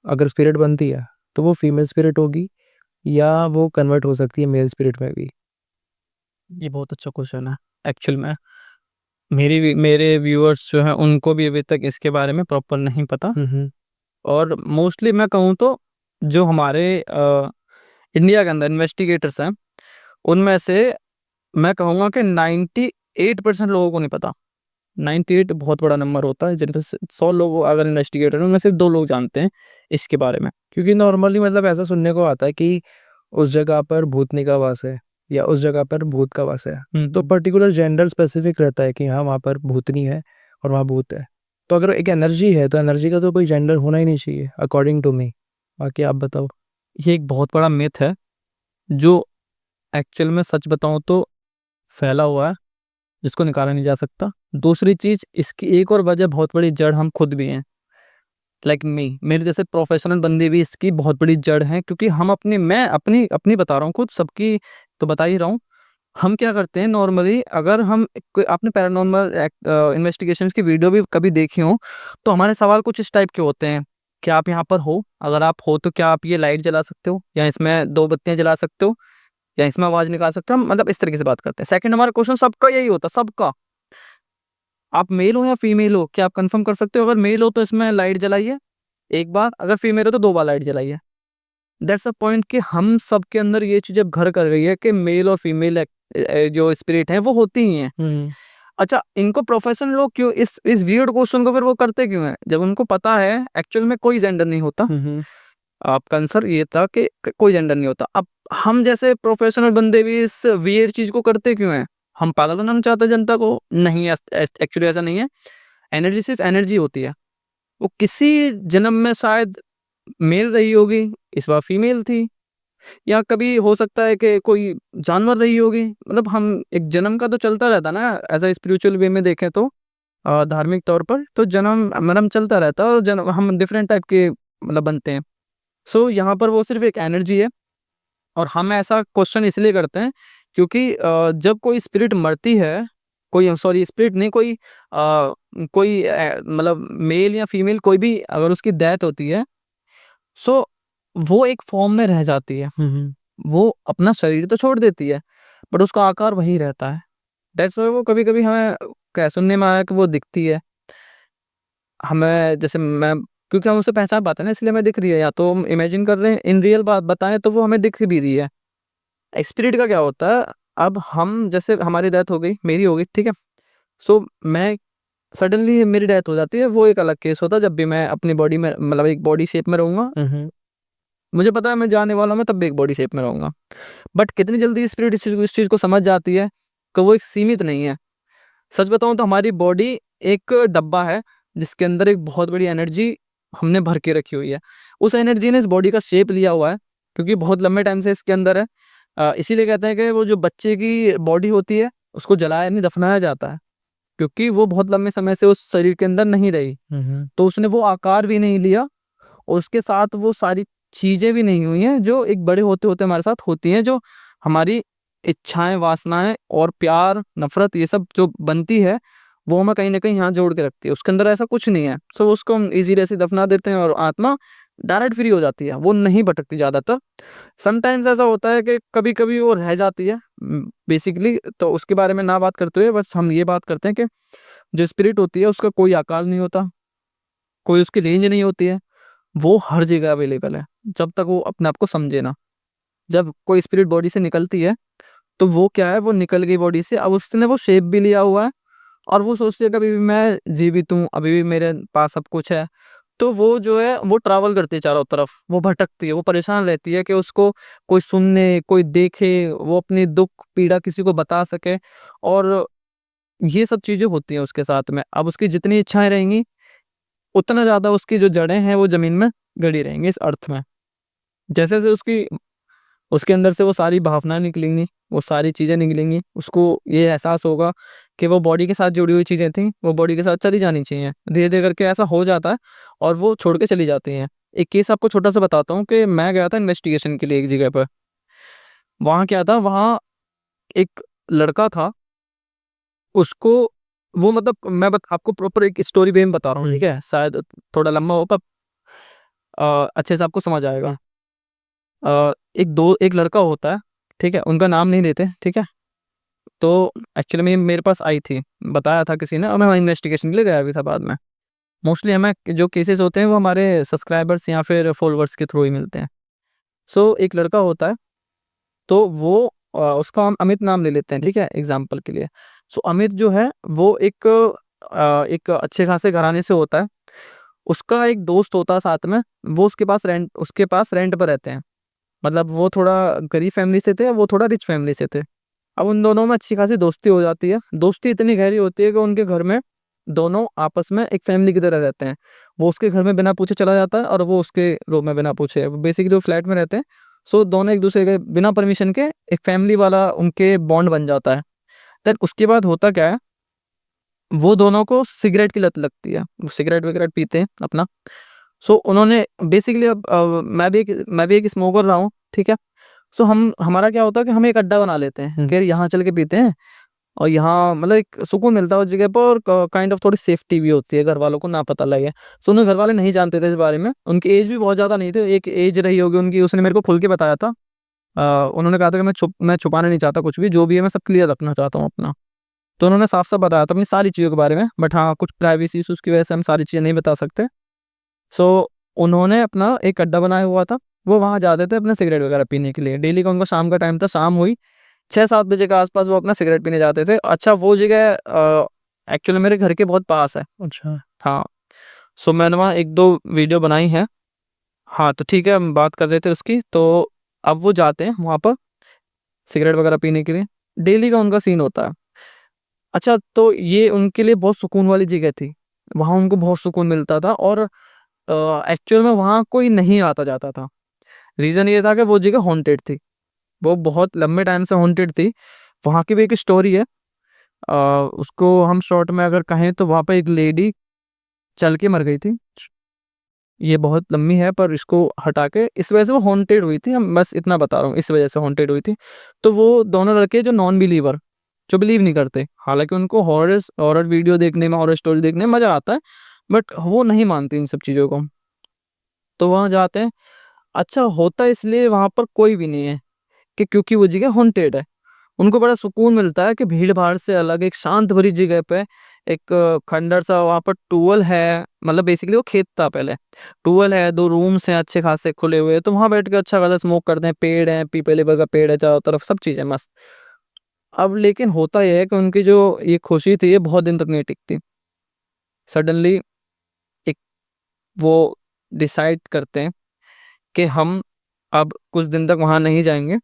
अगर स्पिरिट बनती है, तो वो फीमेल स्पिरिट होगी या वो कन्वर्ट हो सकती है मेल स्पिरिट में भी? ये बहुत अच्छा क्वेश्चन है। एक्चुअल में मेरे व्यूअर्स जो हैं उनको भी अभी तक इसके बारे में प्रॉपर नहीं पता, हुँ, हुँ। और मोस्टली मैं कहूँ तो जो हमारे इंडिया के अंदर इन्वेस्टिगेटर्स हैं, उनमें से मैं कहूँगा कि 98% लोगों को नहीं पता। 98 बहुत बड़ा नंबर होता है, जिनमें से 100 लोग अगर इन्वेस्टिगेटर हैं, उनमें सिर्फ 2 लोग जानते हैं इसके बारे में। क्योंकि नॉर्मली मतलब ऐसा सुनने को आता है कि उस जगह पर भूतनी का वास है या उस जगह पर भूत का वास है। तो पर्टिकुलर जेंडर स्पेसिफिक रहता है कि हाँ, वहाँ पर भूतनी है और वहाँ भूत है। तो अगर एक एनर्जी है, तो एनर्जी का तो कोई जेंडर होना ही नहीं चाहिए अकॉर्डिंग टू मी। बाकी आप बताओ? ये एक बहुत बड़ा मिथ है, जो एक्चुअल में सच बताऊँ तो फैला हुआ है, जिसको निकाला नहीं जा सकता। दूसरी चीज़, इसकी एक और वजह, बहुत बड़ी जड़ हम खुद भी हैं। लाइक मेरे जैसे प्रोफेशनल बंदे भी इसकी बहुत बड़ी जड़ हैं, क्योंकि हम मैं अपनी अपनी बता रहा हूँ, खुद सबकी तो बता ही रहा हूँ। हम क्या करते हैं नॉर्मली, अगर हम कोई आपने पैरानॉर्मल इन्वेस्टिगेशंस की वीडियो भी कभी देखी हो, तो हमारे सवाल कुछ इस टाइप के होते हैं। क्या आप यहाँ पर हो? अगर आप हो तो क्या आप ये लाइट जला सकते हो, या इसमें 2 बत्तियाँ जला सकते हो, या इसमें आवाज़ निकाल सकते हो? हम मतलब इस तरीके से बात करते हैं। सेकंड, हमारा क्वेश्चन सबका यही होता है, सबका। आप मेल हो या फीमेल हो, क्या आप कन्फर्म कर सकते हो? अगर मेल हो तो इसमें लाइट जलाइए 1 बार, अगर फीमेल हो तो 2 बार लाइट जलाइए। दैट्स अ पॉइंट कि हम सबके अंदर ये चीज़ अब घर कर गई है कि मेल और फीमेल जो स्पिरिट हैं वो होती ही हैं। हुँ, अच्छा, इनको प्रोफेशनल लोग क्यों इस वियर्ड क्वेश्चन को फिर वो करते क्यों हैं? जब उनको पता है एक्चुअल में कोई जेंडर नहीं होता। हुँ, हुँ, आपका आंसर ये था कि कोई जेंडर नहीं होता। अब हम जैसे प्रोफेशनल बंदे भी इस वियर्ड चीज़ को करते क्यों हैं? हम पागल बनाना चाहते हैं जनता को? नहीं, एक्चुअली ऐसा नहीं है। एनर्जी सिर्फ़ एनर्जी होती है। वो किसी जन्म में शायद मेल रही होगी, इस बार फीमेल थी। या कभी हो सकता है कि कोई जानवर रही होगी। मतलब हम एक जन्म का तो चलता रहता है ना, एज़ अ स्पिरिचुअल वे में देखें तो, धार्मिक तौर पर तो जन्म मरण चलता रहता है, और जन्म हम डिफरेंट टाइप के मतलब बनते हैं। सो यहाँ पर वो सिर्फ़ एक एनर्जी है, और हम ऐसा क्वेश्चन इसलिए करते हैं क्योंकि जब कोई स्पिरिट मरती है, कोई सॉरी स्पिरिट नहीं, कोई मतलब मेल या फीमेल कोई भी अगर उसकी डेथ होती है, सो वो एक फ़ॉर्म में रह जाती है। हुँ, हुँ। वो अपना शरीर तो छोड़ देती है, बट उसका आकार वही रहता है। दैट्स व्हाई वो कभी-कभी हमें क्या सुनने में आया कि वो दिखती है। हमें जैसे मैं क्योंकि हम उसे पहचान पाते हैं ना, इसलिए हमें दिख रही है, या तो हम इमेजिन कर रहे हैं, इन रियल बात बताएँ तो वो हमें दिख भी रही है। स्पिरिट का क्या होता है, अब हम जैसे हमारी डेथ हो गई, मेरी हो गई, ठीक है? सो मैं सडनली मेरी डेथ हो जाती है, वो एक अलग केस होता है, जब भी मैं अपनी बॉडी में मतलब एक बॉडी शेप में रहूँगा। हुँ, हुँ। मुझे पता है मैं जाने वाला हूँ, मैं तब भी एक बॉडी शेप में रहूँगा। बट कितनी जल्दी स्पिरिट इस चीज़ को समझ जाती है कि वो एक सीमित नहीं है। सच बताऊँ तो हमारी बॉडी एक डब्बा है, जिसके अंदर एक बहुत बड़ी एनर्जी हमने भर के रखी हुई है। उस एनर्जी ने इस बॉडी का शेप लिया हुआ है, क्योंकि बहुत लंबे टाइम से इसके अंदर है। इसीलिए कहते हैं कि वो जो बच्चे की बॉडी होती है, उसको जलाया नहीं, दफनाया जाता है, क्योंकि वो बहुत लंबे समय से उस शरीर के अंदर नहीं रही। हुँ, हुँ। तो उसने वो आकार भी नहीं लिया, और उसके साथ वो सारी चीज़ें भी नहीं हुई हैं, जो एक बड़े होते-होते हमारे साथ होती हैं, जो हमारी इच्छाएँ, वासनाएँ और प्यार, नफ़रत ये सब जो बनती है, वो हमें कहीं न कहीं यहाँ जोड़ के रखती है। उसके अंदर ऐसा कुछ नहीं है। सो उसको हम ईज़िली ऐसे दफ़ना देते हैं, और आत्मा डायरेक्ट फ्री हो जाती है, वो नहीं भटकती ज़्यादातर। समटाइम्स ऐसा होता है कि कभी-कभी वो रह जाती है बेसिकली, तो उसके बारे में ना बात करते हुए बस हम ये बात करते हैं कि जो स्पिरिट होती है, उसका कोई आकार नहीं होता, कोई उसकी रेंज नहीं होती है। वो हर जगह अवेलेबल है, जब तक वो अपने आप को समझे ना। जब कोई स्पिरिट बॉडी से निकलती है, तो वो क्या है, वो निकल गई बॉडी से, अब उसने वो शेप भी लिया हुआ है और वो सोचती है कि अभी भी मैं जीवित हूँ, अभी भी मेरे पास सब कुछ है। तो वो जो है वो ट्रैवल करती है चारों तरफ, वो भटकती है, वो परेशान रहती है कि उसको कोई सुनने, कोई देखे, वो अपनी दुःख, पीड़ा किसी को बता सके। और ये सब चीज़ें होती हैं उसके साथ में। अब उसकी जितनी इच्छाएँ रहेंगी, उतना ज़्यादा उसकी जो जड़ें हैं वो ज़मीन में गड़ी रहेंगी इस अर्थ में। जैसे-जैसे उसके अंदर से वो सारी भावनाएँ निकलेंगी, वो सारी चीज़ें निकलेंगी, उसको ये एहसास होगा कि वो बॉडी के साथ जुड़ी हुई चीज़ें थीं, वो बॉडी के साथ चली जानी चाहिए। धीरे-धीरे करके ऐसा हो जाता है और वो छोड़ के चली जाती हैं। एक केस आपको छोटा-सा बताता हूँ कि मैं गया था इन्वेस्टिगेशन के लिए एक जगह पर। वहाँ क्या था, वहाँ एक लड़का था, उसको वो मतलब मैं बत आपको प्रॉपर एक स्टोरी वे में बता रहा हूँ, ठीक है? शायद थोड़ा लंबा हो पर अच्छे से आपको समझ आएगा। एक लड़का होता है, ठीक है? उनका नाम नहीं लेते, ठीक है? तो एक्चुअली में मेरे पास आई थी, बताया था किसी ने और मैं वहाँ इन्वेस्टिगेशन के लिए गया भी था बाद में। मोस्टली हमें जो केसेस होते हैं वो हमारे सब्सक्राइबर्स या फिर फॉलोवर्स के थ्रू ही मिलते हैं। सो एक लड़का होता है, तो वो उसका हम अमित नाम ले लेते हैं, ठीक है? एग्ज़ाम्पल के लिए। सो अमित जो है वो एक अच्छे खासे घराने से होता है। उसका एक दोस्त होता है साथ में, वो उसके पास रेंट पे रहते हैं। मतलब वो थोड़ा गरीब फैमिली से थे, वो थोड़ा रिच फैमिली से थे। अब उन दोनों में अच्छी खासी दोस्ती हो जाती है। दोस्ती इतनी गहरी होती है कि उनके घर में दोनों आपस में एक फैमिली की तरह रहते हैं। वो उसके घर में बिना पूछे चला जाता है और वो उसके रूम में बिना पूछे, बेसिकली वो फ्लैट में रहते हैं। सो दोनों एक-दूसरे के बिना परमिशन के एक फैमिली वाला उनके बॉन्ड बन जाता है। देन उसके बाद होता क्या है, वो दोनों को सिगरेट की लत लगती है। वो सिगरेट-विगरेट पीते हैं अपना। सो उन्होंने बेसिकली अब मैं भी एक स्मोकर रहा हूँ, ठीक है? सो हमारा क्या होता है कि हम एक अड्डा बना लेते हैं कि यहाँ चल के पीते हैं और यहाँ मतलब एक सुकून मिलता है उस जगह पर और काइंड ऑफ थोड़ी सेफ्टी भी होती है, घर वालों को ना पता लगे। सो उन्हें घर वाले नहीं जानते थे इस बारे में, उनकी एज भी बहुत ज़्यादा नहीं थी, एक एज रही होगी उनकी, उसने मेरे को खुल के बताया था। उन्होंने कहा था कि मैं छुपाना नहीं चाहता कुछ भी, जो भी है मैं सब क्लियर रखना चाहता हूँ अपना। तो उन्होंने साफ-साफ बताया था अपनी सारी चीज़ों के बारे में, बट हाँ, कुछ प्राइवेसी इश्यूज़ की वजह से हम सारी चीज़ें नहीं बता सकते। सो उन्होंने अपना एक अड्डा बनाया हुआ था, वो वहाँ जाते थे अपना सिगरेट वगैरह पीने के लिए। डेली का उनका शाम का टाइम था, शाम हुई 6-7 बजे के आस-पास वो अपना सिगरेट पीने जाते थे। अच्छा वो जगह एक्चुअली मेरे घर के बहुत पास है। अच्छा। हाँ, सो मैंने वहाँ 1-2 वीडियो बनाई हैं। हाँ, तो ठीक है हम बात कर रहे थे उसकी, तो अब वो जाते हैं वहाँ पर सिगरेट वगैरह पीने के लिए। डेली का उनका सीन होता है। अच्छा तो ये उनके लिए बहुत सुकून वाली जगह थी। वहाँ उनको बहुत सुकून मिलता था और एक्चुअल में वहाँ कोई नहीं आता-जाता था। रीज़न ये था कि वो जगह हॉन्टेड थी। वो बहुत लंबे टाइम से हॉन्टेड थी। वहाँ की भी एक स्टोरी है। अ, उसको हम शॉर्ट में अगर कहें तो वहाँ पे एक लेडी चल के मर गई थी। ये बहुत लंबी है पर इसको हटा के इस वजह से वो हॉन्टेड हुई थी। हम बस इतना बता रहा हूँ, इस वजह से हॉन्टेड हुई थी। तो वो दोनों लड़के जो नॉन बिलीवर, जो बिलीव नहीं करते, हालाँकि उनको हॉरर वीडियो देखने में, हॉरर स्टोरी देखने में मज़ा आता है, बट वो नहीं मानते इन सब चीज़ों को। तो वहाँ जाते हैं। अच्छा होता इसलिए वहाँ पर कोई भी नहीं है कि क्योंकि वो जगह हॉन्टेड है। उनको बड़ा सुकून मिलता है कि भीड़-भाड़ से अलग एक शांत भरी जगह पे एक खंडर सा वहाँ पर टूअल है, मतलब बेसिकली वो खेत था पहले। टूअल है, 2 रूम्स हैं अच्छे खासे खुले हुए, तो वहाँ बैठ के अच्छा खासा स्मोक करते हैं, पेड़ हैं, पीपल का पेड़ है चारों तरफ, सब चीज़ है मस्त। अब लेकिन होता ये है कि उनकी जो ये खुशी थी, ये बहुत दिन तक नहीं टिकती। सडनली एक वो डिसाइड करते हैं कि हम अब कुछ दिन तक वहाँ नहीं जाएँगे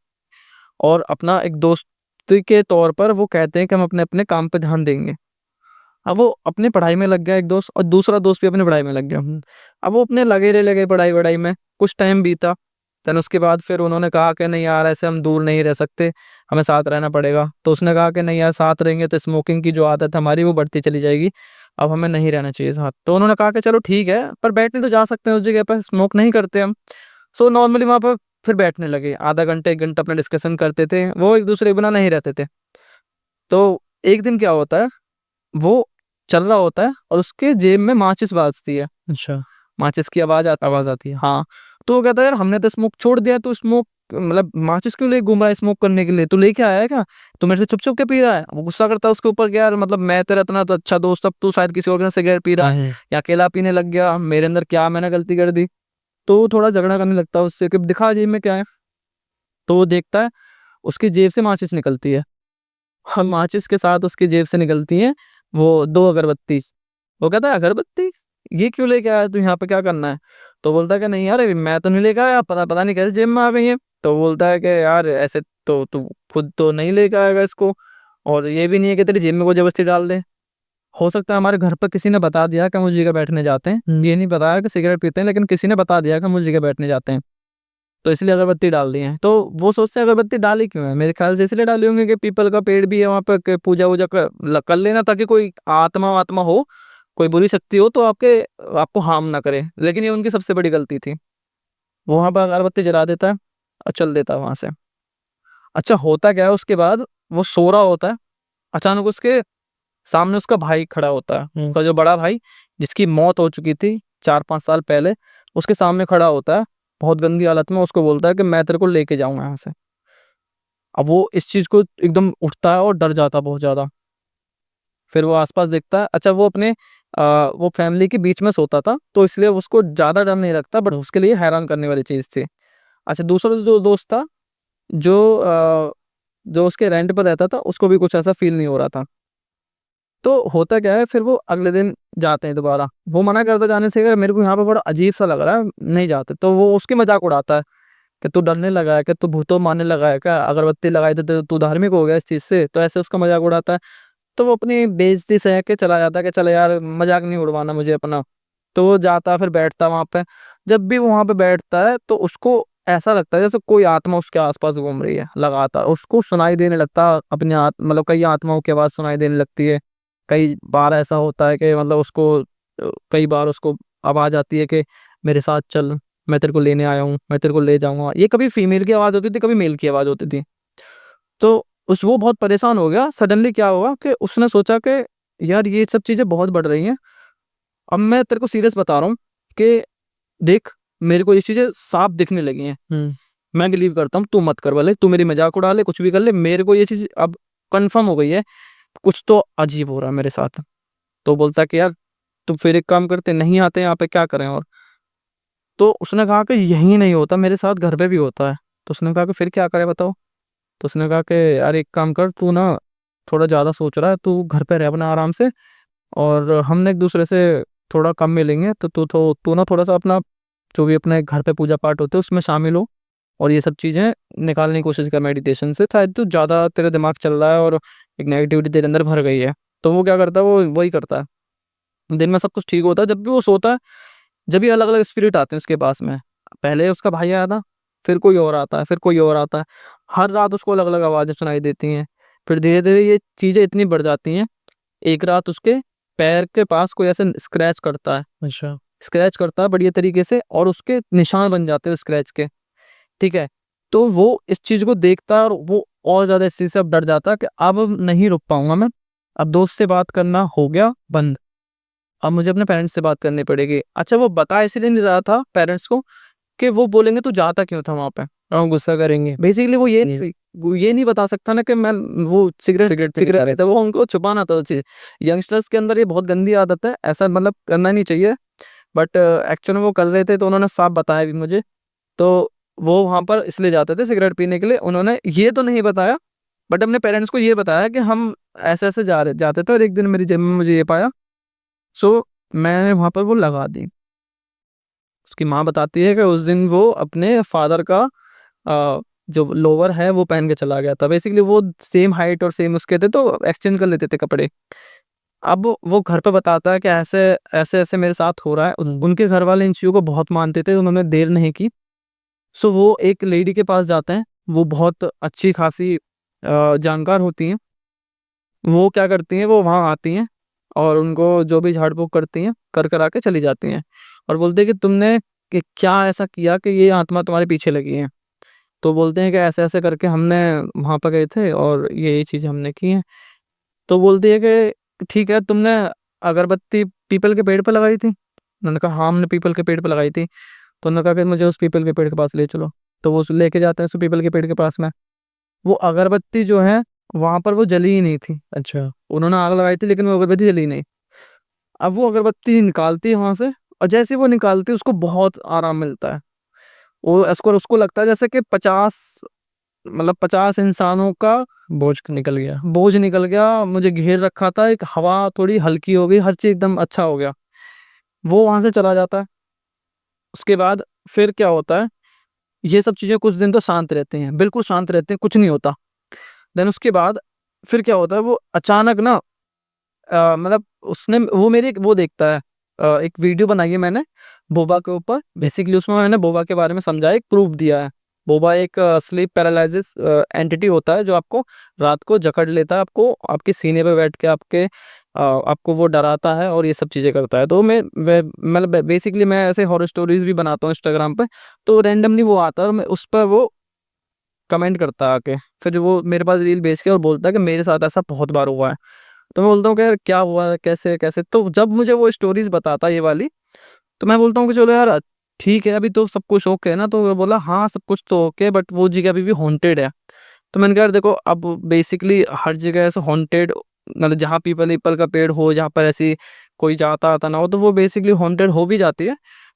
और अपना एक दोस्ती के तौर पर वो कहते हैं कि हम अपने-अपने काम पे ध्यान देंगे। अब वो अपनी पढ़ाई में लग गया एक दोस्त और दूसरा दोस्त भी अपनी पढ़ाई में लग गया। अब वो अपने लगे रह लगे पढ़ाई-वढ़ाई में, कुछ टाइम बीता, देन उसके बाद फिर उन्होंने कहा कि नहीं यार ऐसे हम दूर नहीं रह सकते, हमें साथ रहना पड़ेगा। तो उसने कहा कि नहीं यार साथ रहेंगे तो स्मोकिंग की जो आदत है हमारी वो बढ़ती चली जाएगी, अब हमें नहीं रहना चाहिए साथ। तो उन्होंने कहा कि चलो ठीक है, पर बैठने तो जा सकते हैं उस जगह पे, स्मोक नहीं करते हम। सो नॉर्मली वहाँ पर फिर बैठने लगे, आधा घंटा 1 घंटा अपना डिस्कशन करते थे, वो एक-दूसरे के बिना नहीं रहते थे। तो एक दिन क्या होता है, वो चल रहा होता है और उसके जेब में माचिस बाजती है, अच्छा, माचिस की आवाज़ आती है। हाँ, तो वो कहता है यार हमने तो स्मोक छोड़ दिया, तू स्मोक मतलब माचिस क्यों ले घूम रहा है स्मोक करने के लिए? तू लेके आया है क्या? तू मेरे से छुप-छुप के पी रहा है? वो गुस्सा करता है उसके ऊपर कि यार मतलब मैं तेरा इतना तो अच्छा दोस्त, अब तू शायद किसी और के साथ सिगरेट पी रहा है हाँ, या अकेला पीने लग गया, मेरे अंदर क्या मैंने गलती कर दी? तो वो थोड़ा झगड़ा करने लगता है उससे कि दिखा जेब में क्या है। तो वो देखता है, उसकी जेब से माचिस निकलती है, और माचिस के साथ उसकी जेब से निकलती हैं वो 2 अगरबत्ती। वो कहता है, "अगरबत्ती? ये क्यों लेके आया तू, यहाँ पे क्या करना है?" तो बोलता है कि नहीं यार, मैं तो नहीं लेके आया, पता पता नहीं कैसे जेब में आ गई है। तो बोलता है कि यार ऐसे तो तू खुद तो नहीं लेके आएगा इसको, और ये भी नहीं है कि तेरी जेब में कोई ज़बरदस्ती डाल दे। हो सकता है हमारे घर पर किसी ने बता दिया कि हम उस जगह बैठने जाते हैं। ये नहीं बताया कि सिगरेट पीते हैं, लेकिन किसी ने बता दिया कि हम उस जगह बैठने जाते हैं। तो इसलिए अगरबत्ती डाल दी है। तो वो सोचते हैं अगरबत्ती डाली क्यों है? मेरे ख़्याल से इसलिए डाली होंगी कि पीपल का पेड़ भी है वहाँ पे, कि पूजा-वूजा कर लेना, ताकि कोई आत्मा-वात्मा हो, कोई बुरी शक्ति हो तो आपको हार्म ना करे। लेकिन ये उनकी सबसे बड़ी गलती थी। वो वहाँ पर अगरबत्ती जला देता है और चल देता है वहाँ से। अच्छा, होता क्या है उसके बाद, वो सो रहा होता है, अचानक उसके सामने उसका भाई खड़ा होता है। उसका जो बड़ा भाई, जिसकी मौत हो चुकी थी 4-5 साल पहले, उसके सामने खड़ा होता है, बहुत गंदी हालत में। उसको बोलता है कि मैं तेरे को लेके जाऊँगा यहाँ से। अब वो इस चीज़ को एकदम उठता है और डर जाता है बहुत ज़्यादा। फिर वो आस-पास देखता है। अच्छा, वो फैमिली के बीच में सोता था, तो इसलिए उसको ज़्यादा डर नहीं लगता, बट उसके लिए हैरान करने वाली चीज़ थी। अच्छा, दूसरा जो दोस्त था, जो अ, जो उसके रेंट पे रहता था, उसको भी कुछ ऐसा फ़ील नहीं हो रहा था। तो होता क्या है, फिर वो अगले दिन जाते हैं दोबारा। वो मना करता जाने से कि मेरे को यहाँ पे बड़ा अजीब-सा लग रहा है, नहीं जाते। तो वो उसकी मज़ाक उड़ाता है कि तू डरने लगा है क्या? तू भूतों मानने लगा है क्या? अगरबत्ती लगाई तो तू धार्मिक हो गया इस चीज़ से? तो ऐसे उसका मज़ाक उड़ाता है। तो वो अपनी बेइज़्ज़ती सह के चला जाता है कि चल यार, मज़ाक नहीं उड़वाना मुझे अपना। तो वो जाता है, फिर बैठता है वहाँ पे। जब भी वो वहाँ पे बैठता है तो उसको ऐसा लगता है जैसे कोई आत्मा उसके आस-पास घूम रही है लगातार। उसको सुनाई देने लगता है अपने मतलब कई आत्माओं की आवाज़ सुनाई देने लगती है। कई बार ऐसा होता है कि मतलब कई बार उसको आवाज़ आती है कि मेरे साथ चल, मैं तेरे को लेने आया हूँ, मैं तेरे को ले जाऊँगा। ये कभी फीमेल की आवाज़ होती थी, कभी मेल की आवाज़ होती थी। तो वो बहुत परेशान हो गया। सडनली क्या हुआ कि उसने सोचा कि यार ये सब चीज़ें बहुत बढ़ रही हैं। अब मैं तेरे को सीरियस बता रहा हूँ कि देख, मेरे को ये चीज़ें साफ दिखने लगी हैं। मैं बिलीव करता हूँ, तू मत कर, भले तू मेरी मज़ाक उड़ा ले, कुछ भी कर ले, मेरे को ये चीज़ अब कन्फर्म हो गई है, कुछ तो अजीब हो रहा है मेरे साथ। तो बोलता है कि यार तुम फिर एक काम करते, नहीं आते यहाँ पे, क्या करें और? तो उसने कहा कि यही नहीं होता, मेरे साथ घर पे भी होता है। तो उसने कहा कि फिर क्या करें बताओ? तो उसने कहा कि यार एक काम कर, तू ना थोड़ा ज़्यादा सोच रहा है, तू घर पे रह अपना आराम से, और हम ना एक-दूसरे से थोड़ा कम मिलेंगे, तो तू ना थोड़ा-सा अपना जो भी अपने घर पे पूजा-पाठ होते हैं उसमें शामिल हो, और ये सब चीज़ें निकालने की कोशिश कर मेडिटेशन से, शायद तू ज़्यादा तेरा दिमाग चल रहा है और एक नेगेटिविटी तेरे अंदर भर गई है। तो वो क्या करता है, वो वही करता है। दिन में सब कुछ ठीक होता है, जब भी वो सोता है, जब भी अलग-अलग स्पिरिट आते हैं उसके पास में। पहले उसका भाई आया था, फिर कोई और आता है, फिर कोई और आता है। हर रात उसको अलग-अलग आवाज़ें सुनाई देती हैं। फिर धीरे-धीरे ये चीज़ें इतनी बढ़ जाती हैं, एक रात उसके पैर के पास कोई ऐसे स्क्रैच करता है। अच्छा। स्क्रैच करता है बढ़िया तरीके से, और उसके निशान बन जाते हैं उस स्क्रैच के, ठीक है? तो वो इस चीज़ को देखता है और वो और ज़्यादा इस चीज़ से अब डर जाता है कि अब नहीं रुक पाऊँगा मैं। अब दोस्त से बात करना हो गया बंद। अब मुझे अपने पेरेंट्स से बात करनी पड़ेगी। अच्छा, वो बता इसलिए नहीं रहा था पेरेंट्स को कि वो बोलेंगे तू जाता क्यों था वहाँ पे? गुस्सा करेंगे। बेसिकली वो ये नहीं बता सकता ना कि मैं वो सिगरेट पीता, वो उनको छुपाना था वो चीज़। यंगस्टर्स के अंदर ये बहुत गंदी आदत है, ऐसा मतलब करना नहीं चाहिए, बट एक्चुअल में वो कर रहे थे तो उन्होंने साफ बताया भी मुझे। तो वो वहाँ पर इसलिए जाते थे सिगरेट पीने के लिए। उन्होंने ये तो नहीं बताया, बट अपने पेरेंट्स को ये बताया कि हम ऐसे-ऐसे जाते थे और एक दिन मेरी जेब में मुझे ये पाया। सो मैंने वहाँ पर वो लगा दी। उसकी माँ बताती है कि उस दिन वो अपने फ़ादर का जो लोवर है वो पहन के चला गया था। बेसिकली वो सेम हाइट और सेम उसके थे, तो एक्सचेंज कर लेते थे कपड़े। अब वो घर पे बताता है कि ऐसे-ऐसे मेरे साथ हो रहा है। उनके घर वाले इन चीज़ों को बहुत मानते थे, उन्होंने देर नहीं की। सो वो एक लेडी के पास जाते हैं, वो बहुत अच्छी खासी जानकार होती हैं। वो क्या करती हैं, वो वहाँ आती हैं और उनको जो भी झाड़-फूँक करती हैं, कर-करा के चली जाती हैं और बोलती हैं कि तुमने कि क्या ऐसा किया कि ये आत्मा तुम्हारे पीछे लगी है? तो बोलते हैं कि ऐसे-ऐसे करके हमने वहाँ पे गए थे और ये चीज़ें हमने की हैं। तो बोलती है कि ठीक है, तुमने अगरबत्ती पीपल के पेड़ पे लगाई थी? उन्होंने कहा हाँ, हमने पीपल के पेड़ पे लगाई थी। तो उन्होंने कहा कि मुझे उस पीपल के पेड़ के पास ले चलो। तो वो उस लेके जाते हैं उस पीपल के पेड़ के पास में। वो अगरबत्ती जो है, वहाँ पर वो जली ही नहीं थी। अच्छा। उन्होंने आग लगाई थी लेकिन वो अगरबत्ती जली नहीं। अब वो अगरबत्ती निकालती है वहाँ से और जैसे ही वो निकालती है उसको बहुत आराम मिलता है। वो उसको लगता है जैसे कि 50 इंसानों का बोझ निकल गया। बोझ निकल गया, मुझे घेर रखा था, एक हवा थोड़ी हल्की हो गई, हर चीज़ एकदम अच्छा हो गया। वो वहाँ से चला जाता है। उसके बाद फिर क्या होता है, ये सब चीज़ें कुछ दिन तो शांत रहते हैं, बिल्कुल शांत रहते हैं, कुछ नहीं होता। देन उसके बाद फिर क्या होता है, वो अचानक ना मतलब उसने वो मेरी वो देखता है, एक वीडियो बनाई है मैंने बोबा के ऊपर। बेसिकली उसमें मैंने बोबा के बारे में समझाया, एक प्रूफ दिया है। बोबा एक स्लीप पैरालिसिस एंटिटी होता है जो आपको रात को जकड़ लेता है, आपको आपके सीने पे बैठ के आपको वो डराता है और ये सब चीज़ें करता है। तो मतलब बेसिकली मैं ऐसे हॉरर स्टोरीज भी बनाता हूँ इंस्टाग्राम पे। तो रैंडमली वो आता है और मैं उस पर वो कमेंट करता है आके। फिर वो मेरे पास रील भेज के और बोलता है कि मेरे साथ ऐसा बहुत बार हुआ है। तो मैं बोलता हूँ कि यार क्या हुआ है, कैसे कैसे? तो जब मुझे वो स्टोरीज बताता है ये वाली, तो मैं बोलता हूँ कि चलो यार ठीक है, अभी तो सब कुछ ओके है ना? तो वो बोला हाँ सब कुछ तो ओके, बट वो जगह अभी भी हॉन्टेड है। तो मैंने कहा यार देखो, अब बेसिकली हर जगह ऐसे हॉन्टेड, मतलब जहाँ पीपल एप्पल का पेड़ हो, जहाँ पर ऐसी कोई जाता आता ना हो, तो वो बेसिकली हॉन्टेड हो भी जाती है।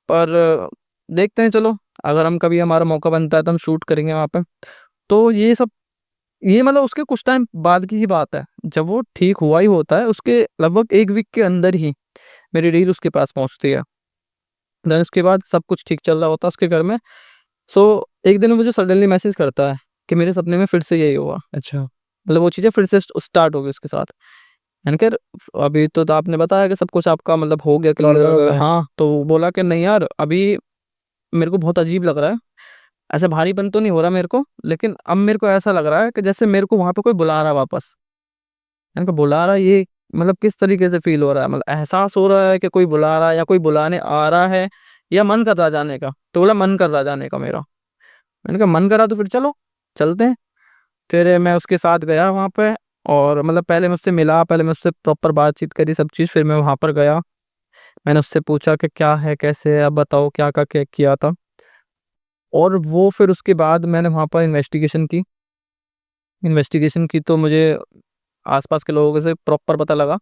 पर देखते हैं, चलो अगर हम कभी हमारा मौका बनता है तो हम शूट करेंगे वहाँ पे। तो ये मतलब उसके कुछ टाइम बाद की ही बात है। जब वो ठीक हुआ ही होता है, उसके लगभग 1 वीक के अंदर ही मेरी रील उसके पास पहुँचती है। देन उसके बाद सब कुछ ठीक चल रहा होता है उसके घर में। सो एक दिन वो मुझे सडनली मैसेज करता है कि मेरे सपने में फिर से यही हुआ। अच्छा। मतलब वो चीज़ें फिर से स्टार्ट हो गई उसके साथ। मैंने कहा अभी तो आपने बताया कि सब कुछ आपका मतलब हो गया क्लियर नॉर्मल हो वगैरह। गया है। हाँ, तो वो बोला कि नहीं यार, अभी मेरे को बहुत अजीब लग रहा है। ऐसा भारीपन तो नहीं हो रहा मेरे को, लेकिन अब मेरे को ऐसा लग रहा है कि जैसे मेरे को वहाँ पे कोई बुला रहा है वापस। मैंने कहा बुला रहा है, ये मतलब किस तरीके से फ़ील हो रहा है? मतलब एहसास हो रहा है कि कोई बुला रहा है या कोई बुलाने आ रहा है, या मन कर रहा है जाने का? तो बोला मन कर रहा है जाने का मेरा। मैंने कहा मन करा तो फिर चलो, चलते हैं। फिर मैं उसके साथ गया वहाँ पे, और मतलब पहले मैं उससे मिला, पहले मैं उससे प्रॉपर बातचीत करी सब चीज़, फिर मैं वहाँ पर गया। मैंने उससे पूछा कि क्या है, कैसे है, अब बताओ क्या किया था? और वो फिर उसके बाद मैंने वहाँ पर इन्वेस्टिगेशन की तो मुझे आस-पास के लोगों से प्रॉपर पता लगा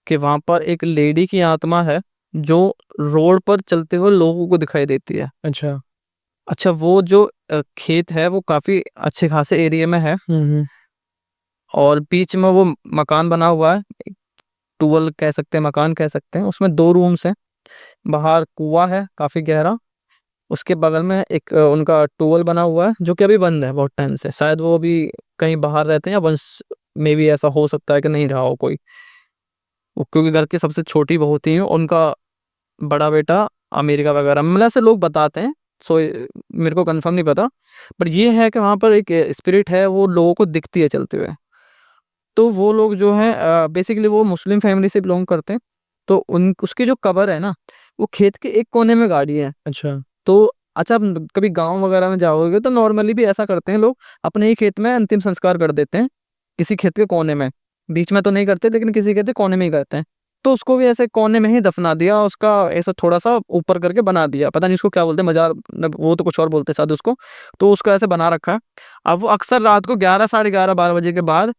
कि वहाँ पर एक लेडी की आत्मा है, जो रोड पर चलते हुए लोगों को दिखाई देती है। अच्छा। अच्छा, वो जो खेत है वो काफ़ी अच्छे खासे एरिया में है, हुँ। और बीच में वो मकान बना हुआ है। एक टूअल कह सकते हैं, मकान कह सकते हैं। उसमें 2 रूम्स हैं, बाहर कुआँ है काफ़ी गहरा। उसके बगल में एक उनका टूअल बना हुआ है, जो कि अभी बंद है बहुत टाइम से। शायद वो अभी कहीं बाहर रहते हैं, या वंस मेबी ऐसा हो सकता है कि नहीं रहा हो कोई। वो क्योंकि घर की सबसे छोटी बहू थी, उनका बड़ा बेटा अमेरिका वगैरह में, मतलब ऐसे लोग बताते हैं। सो मेरे को कंफर्म नहीं पता, बट ये है कि वहाँ पर एक स्पिरिट है, वो लोगों को दिखती है चलते हुए। तो वो लोग जो हैं बेसिकली वो मुस्लिम फैमिली से बिलोंग करते हैं। तो उन उसकी जो कब्र है ना, वो खेत के एक कोने में गाड़ी है। अच्छा। तो अच्छा, आप कभी गाँव वगैरह में जाओगे तो नॉर्मली भी ऐसा करते हैं लोग, अपने ही खेत में अंतिम संस्कार कर देते हैं, किसी खेत के कोने में। बीच में तो नहीं करते, लेकिन किसी खेत के कोने में ही करते हैं। तो उसको भी ऐसे कोने में ही दफना दिया, उसका ऐसा थोड़ा-सा ऊपर करके बना दिया। पता नहीं उसको क्या बोलते हैं, मज़ार मतलब वो तो कुछ और बोलते हैं शायद उसको। तो उसको ऐसे बना रखा है। अब वो अक्सर रात को 11 साढ़े 11 12 बजे के बाद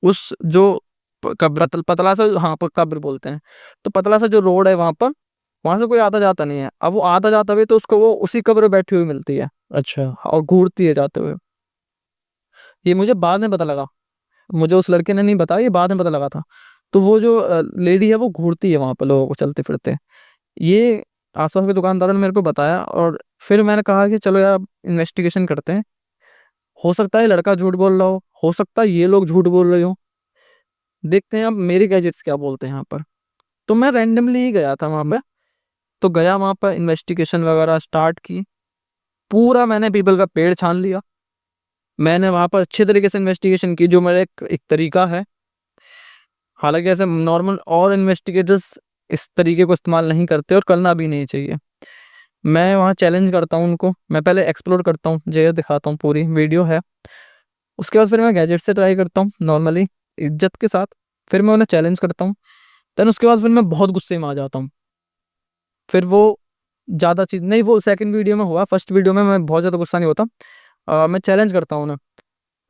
उस जो कब्र पतला सा, हाँ, कब्र बोलते हैं। तो पतला सा जो रोड है वहाँ पर, वहाँ से कोई आता-जाता नहीं है। अब वो आता-जाता भी तो उसको वो उसी कब्र पे बैठी हुई मिलती है, अच्छा। और घूरती है जाते हुए। ये मुझे बाद में पता लगा। मुझे उस लड़के ने नहीं बताया, ये बाद में पता लगा था। तो वो जो लेडी है वो घूरती है वहाँ पे लोगों को चलते-फिरते। ये आस-पास के दुकानदारों ने मेरे को बताया, और फिर मैंने कहा कि चलो यार इन्वेस्टिगेशन करते हैं। हो सकता है लड़का झूठ बोल रहा हो सकता है ये लोग झूठ बोल रहे हों। देखते हैं अब मेरे गैजेट्स क्या बोलते हैं यहाँ पर। तो मैं रैंडमली ही गया था वहाँ पे। तो गया वहाँ पर, इन्वेस्टिगेशन वगैरह स्टार्ट की। पूरा मैंने पीपल का पेड़ छान लिया। मैंने वहाँ पर अच्छे तरीके से इन्वेस्टिगेशन की, जो मेरा एक एक तरीका है। हालाँकि ऐसे नॉर्मल और इन्वेस्टिगेटर्स इस तरीके को इस्तेमाल नहीं करते, और करना भी नहीं चाहिए। मैं वहाँ चैलेंज करता हूँ उनको, मैं पहले एक्सप्लोर करता हूँ, जगह दिखाता हूँ, पूरी वीडियो है। उसके बाद फिर मैं गैजेट से ट्राई करता हूँ नॉर्मली, इज़्ज़त के साथ। फिर मैं उन्हें चैलेंज करता हूँ। देन उसके बाद फिर मैं बहुत गुस्से में आ जाता हूँ। फिर वो ज़्यादा चीज़ नहीं, वो सेकंड वीडियो में हुआ, फर्स्ट वीडियो में मैं बहुत ज़्यादा गुस्सा नहीं होता। मैं चैलेंज करता हूँ उन्हें,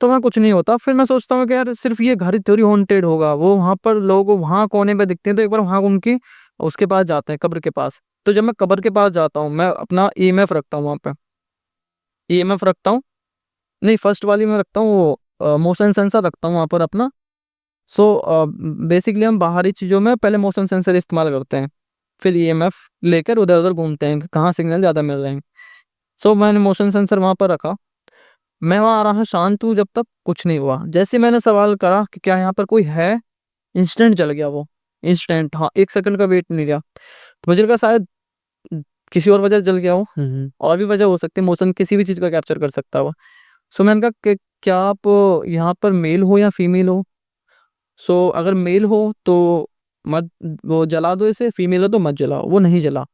तो वहाँ कुछ नहीं होता। फिर मैं सोचता हूँ कि यार सिर्फ़ ये घर ही थोड़ी हॉन्टेड होगा, वो वहाँ पर लोगों को वहाँ कोने पे दिखते हैं, तो एक बार वहाँ उनकी उसके पास जाते हैं, कब्र के पास। तो जब मैं कब्र के पास जाता हूँ, मैं अपना ईएमएफ रखता हूँ वहाँ पे, ईएमएफ रखता हूँ, नहीं फर्स्ट वाली में रखता हूँ वो मोशन सेंसर रखता हूँ वहाँ पर अपना। सो बेसिकली हम बाहरी चीज़ों में पहले मोशन सेंसर इस्तेमाल करते हैं, फिर ईएमएफ लेकर उधर-उधर घूमते हैं कि कहाँ सिग्नल ज़्यादा मिल रहे हैं। सो मैंने मोशन सेंसर वहाँ पर रखा, मैं वहाँ रहा शांत हूँ जब तक, कुछ नहीं हुआ। जैसे ही मैंने सवाल करा कि क्या यहाँ पर कोई है, इंस्टेंट जल गया वो, इंस्टेंट, हाँ, 1 सेकंड का वेट नहीं लिया। तो मुझे लगा शायद किसी और वजह से जल गया हो, और भी वजह हो सकती है, मोशन किसी भी चीज़ का कैप्चर कर सकता है वो। सो मैंने कहा कि क्या आप यहाँ पर मेल हो या फीमेल हो? सो अगर मेल हो तो मत वो जला दो इसे, फीमेल हो तो मत जलाओ, वो नहीं जला।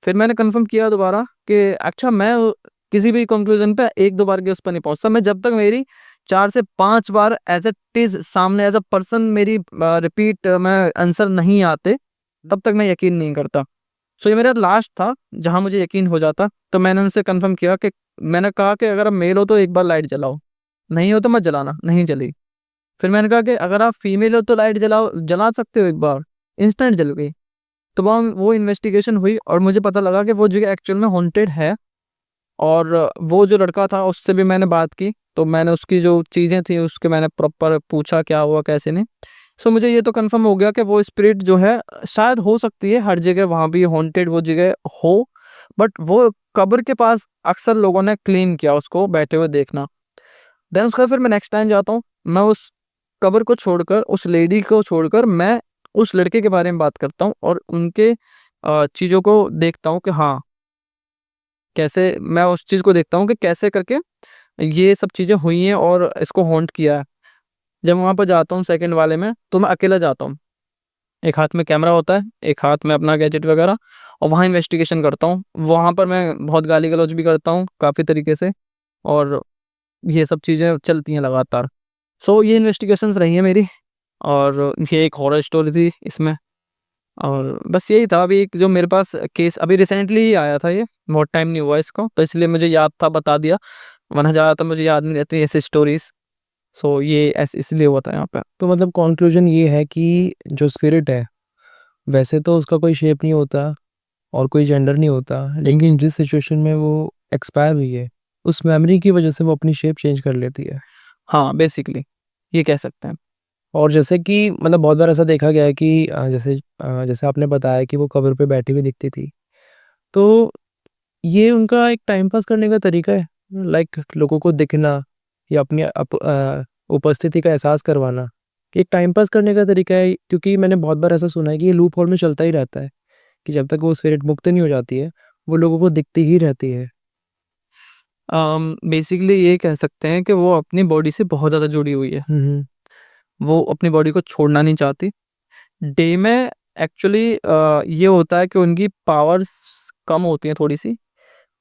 फिर मैंने कन्फर्म किया दोबारा कि अच्छा मैं किसी भी कंक्लूजन पे 1-2 बार के उस पर नहीं पहुँचता। मैं जब तक मेरी 4 से 5 बार एज़ इट इज़ सामने एज़ अ पर्सन मेरी रिपीट मैं आंसर नहीं आते, तब तक मैं यकीन नहीं करता। सो ये मेरा लास्ट था जहाँ मुझे यकीन हो जाता। तो मैंने उनसे कन्फर्म किया कि मैंने कहा कि अगर आप मेल हो तो एक बार लाइट जलाओ, नहीं हो तो मत जलाना, नहीं जली। फिर मैंने कहा कि अगर आप फीमेल हो तो लाइट जलाओ, जला सकते हो एक बार, इंस्टेंट जल गई। तो वहाँ वो इन्वेस्टिगेशन हुई और मुझे पता लगा कि वो जगह एक्चुअल में हॉन्टेड है। और वो जो लड़का था उससे भी मैंने बात की, तो मैंने उसकी जो चीज़ें थी उसके मैंने प्रॉपर पूछा क्या हुआ कैसे नहीं। सो मुझे ये तो कंफर्म हो गया कि वो स्पिरिट जो है शायद हो सकती है हर जगह वहाँ भी हॉन्टेड वो जगह हो, बट वो कब्र के पास अक्सर लोगों ने क्लेम किया उसको बैठे हुए देखना। देन उसके बाद फिर मैं नेक्स्ट टाइम जाता हूँ, मैं उस कब्र को छोड़कर, उस लेडी को छोड़कर मैं उस लड़के के बारे में बात करता हूँ और उनके चीज़ों को देखता हूँ कि हाँ, कैसे मैं उस चीज़ को देखता हूँ कि कैसे करके ये सब चीज़ें हुई हैं और इसको हॉन्ट किया है। जब वहाँ पर जाता हूँ सेकंड वाले में, तो मैं अकेला जाता हूँ। एक हाथ में कैमरा होता है, एक हाथ में अपना गैजेट वगैरह, और वहाँ इन्वेस्टिगेशन करता हूँ। वहाँ पर मैं बहुत गाली-गलौज भी करता हूँ काफ़ी तरीके से, और ये सब चीज़ें चलती हैं लगातार। सो ये इन्वेस्टिगेशंस रही हैं मेरी, और ये एक हॉरर स्टोरी थी इसमें। और बस यही था, अभी एक जो मेरे पास केस अभी रिसेंटली ही आया था ये, बहुत टाइम नहीं हुआ इसको, तो इसलिए मुझे याद था बता दिया, वरना ज़्यादातर मुझे याद नहीं रहती ऐसी स्टोरीज़। सो ये ऐसे इसलिए हुआ था यहाँ पे। तो मतलब कंक्लूजन ये है कि जो स्पिरिट है, वैसे तो उसका कोई शेप नहीं होता और कोई जेंडर नहीं होता, लेकिन जिस सिचुएशन में वो एक्सपायर हुई है, उस मेमोरी की वजह से वो अपनी शेप चेंज कर लेती है। हाँ, बेसिकली ये कह सकते हैं। और जैसे कि मतलब बहुत बार ऐसा देखा गया है कि जैसे आपने बताया कि वो कब्र पे बैठी हुई दिखती थी, तो ये उनका एक टाइम पास करने का तरीका है, लाइक लोगों को दिखना या अपनी उपस्थिति का एहसास करवाना, एक टाइम पास करने का तरीका है, क्योंकि मैंने बहुत बार ऐसा सुना है कि ये लूप होल में चलता ही रहता है कि जब तक वो स्पिरिट मुक्त नहीं हो जाती है, वो लोगों को दिखती ही रहती है। बेसिकली ये कह सकते हैं कि वो अपनी बॉडी से बहुत ज़्यादा जुड़ी हुई है। हुँ, वो अपनी बॉडी को छोड़ना नहीं चाहती। डे में एक्चुअली ये होता है कि उनकी पावर्स कम होती हैं थोड़ी-सी,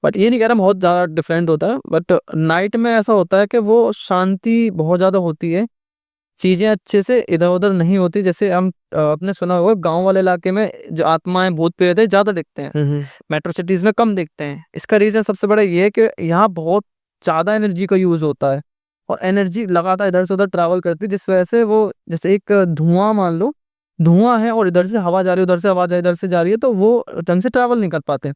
बट ये नहीं कह रहा बहुत ज़्यादा डिफरेंट होता है, बट नाइट में ऐसा होता है कि वो शांति बहुत ज़्यादा होती है। चीज़ें अच्छे से इधर-उधर नहीं होती, जैसे हम आपने सुना होगा गाँव वाले इलाके में जो आत्माएँ, भूत-प्रेत है ज़्यादा दिखते हैं। हुँ, हुँ, मेट्रो सिटीज़ में कम दिखते हैं। इसका रीज़न सबसे बड़ा ये है कि यहाँ बहुत ज़्यादा एनर्जी का यूज़ होता है और एनर्जी लगातार इधर से उधर ट्रैवल करती है, जिस वजह से वो जैसे एक धुआँ मान लो, धुआँ है और इधर से हवा जा रही है, उधर से आवाज़ इधर से जा रही है, तो वो ढंग से ट्रैवल नहीं कर पाते।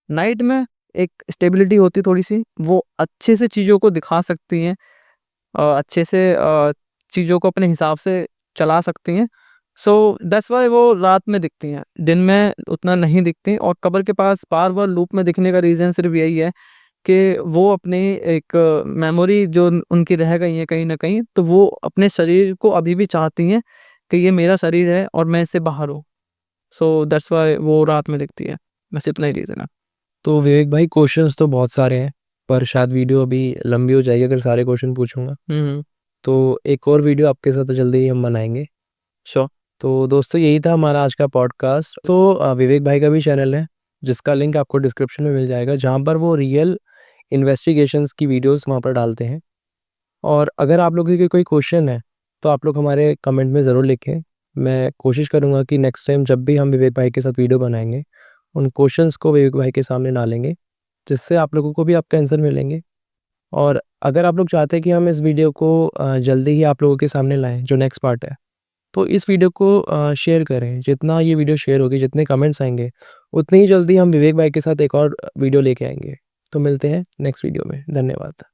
नाइट में एक स्टेबिलिटी होती है थोड़ी-सी, वो अच्छे से चीज़ों को दिखा सकती हैं, अच्छे से चीज़ों को अपने हिसाब से चला सकती हैं। सो दैट्स व्हाई वो रात में दिखती हैं, दिन में उतना नहीं दिखती। और कब्र के पास बार-बार लूप में दिखने का रीज़न सिर्फ़ यही है कि वो अपनी एक मेमोरी जो उनकी रह गई है कहीं न कहीं, तो वो अपने शरीर को अभी भी चाहती हैं कि ये मेरा शरीर है और मैं इससे बाहर हूँ। सो दैट्स व्हाई वो रात में दिखती है। बस इतना ही रीज़न है। तो विवेक भाई क्वेश्चंस तो बहुत सारे हैं, पर शायद वीडियो अभी लंबी हो जाएगी अगर सारे क्वेश्चन पूछूँगा। हुँ, हुँ। तो एक और वीडियो आपके साथ जल्दी ही हम बनाएँगे। श्योर। तो दोस्तों यही था हमारा आज का पॉडकास्ट। तो विवेक भाई का भी चैनल है, जिसका लिंक आपको डिस्क्रिप्शन में मिल जाएगा, जहाँ पर वो रियल इन्वेस्टिगेशंस की वीडियोस वहाँ पर डालते हैं। और अगर आप लोगों के कोई क्वेश्चन है, तो आप लोग हमारे कमेंट में ज़रूर लिखें। मैं कोशिश करूँगा कि नेक्स्ट टाइम जब भी हम विवेक भाई के साथ वीडियो बनाएँगे, उन क्वेश्चंस को विवेक भाई के सामने डालेंगे, जिससे आप लोगों को भी आपके आंसर मिलेंगे। और अगर आप लोग चाहते हैं कि हम इस वीडियो को जल्दी ही आप लोगों के सामने लाएँ, जो नेक्स्ट पार्ट है, तो इस वीडियो को शेयर करें। जितना ये वीडियो शेयर होगी, जितने कमेंट्स आएँगे, उतनी ही जल्दी हम विवेक भाई के साथ एक और वीडियो लेके आएँगे। तो मिलते हैं नेक्स्ट वीडियो में। धन्यवाद।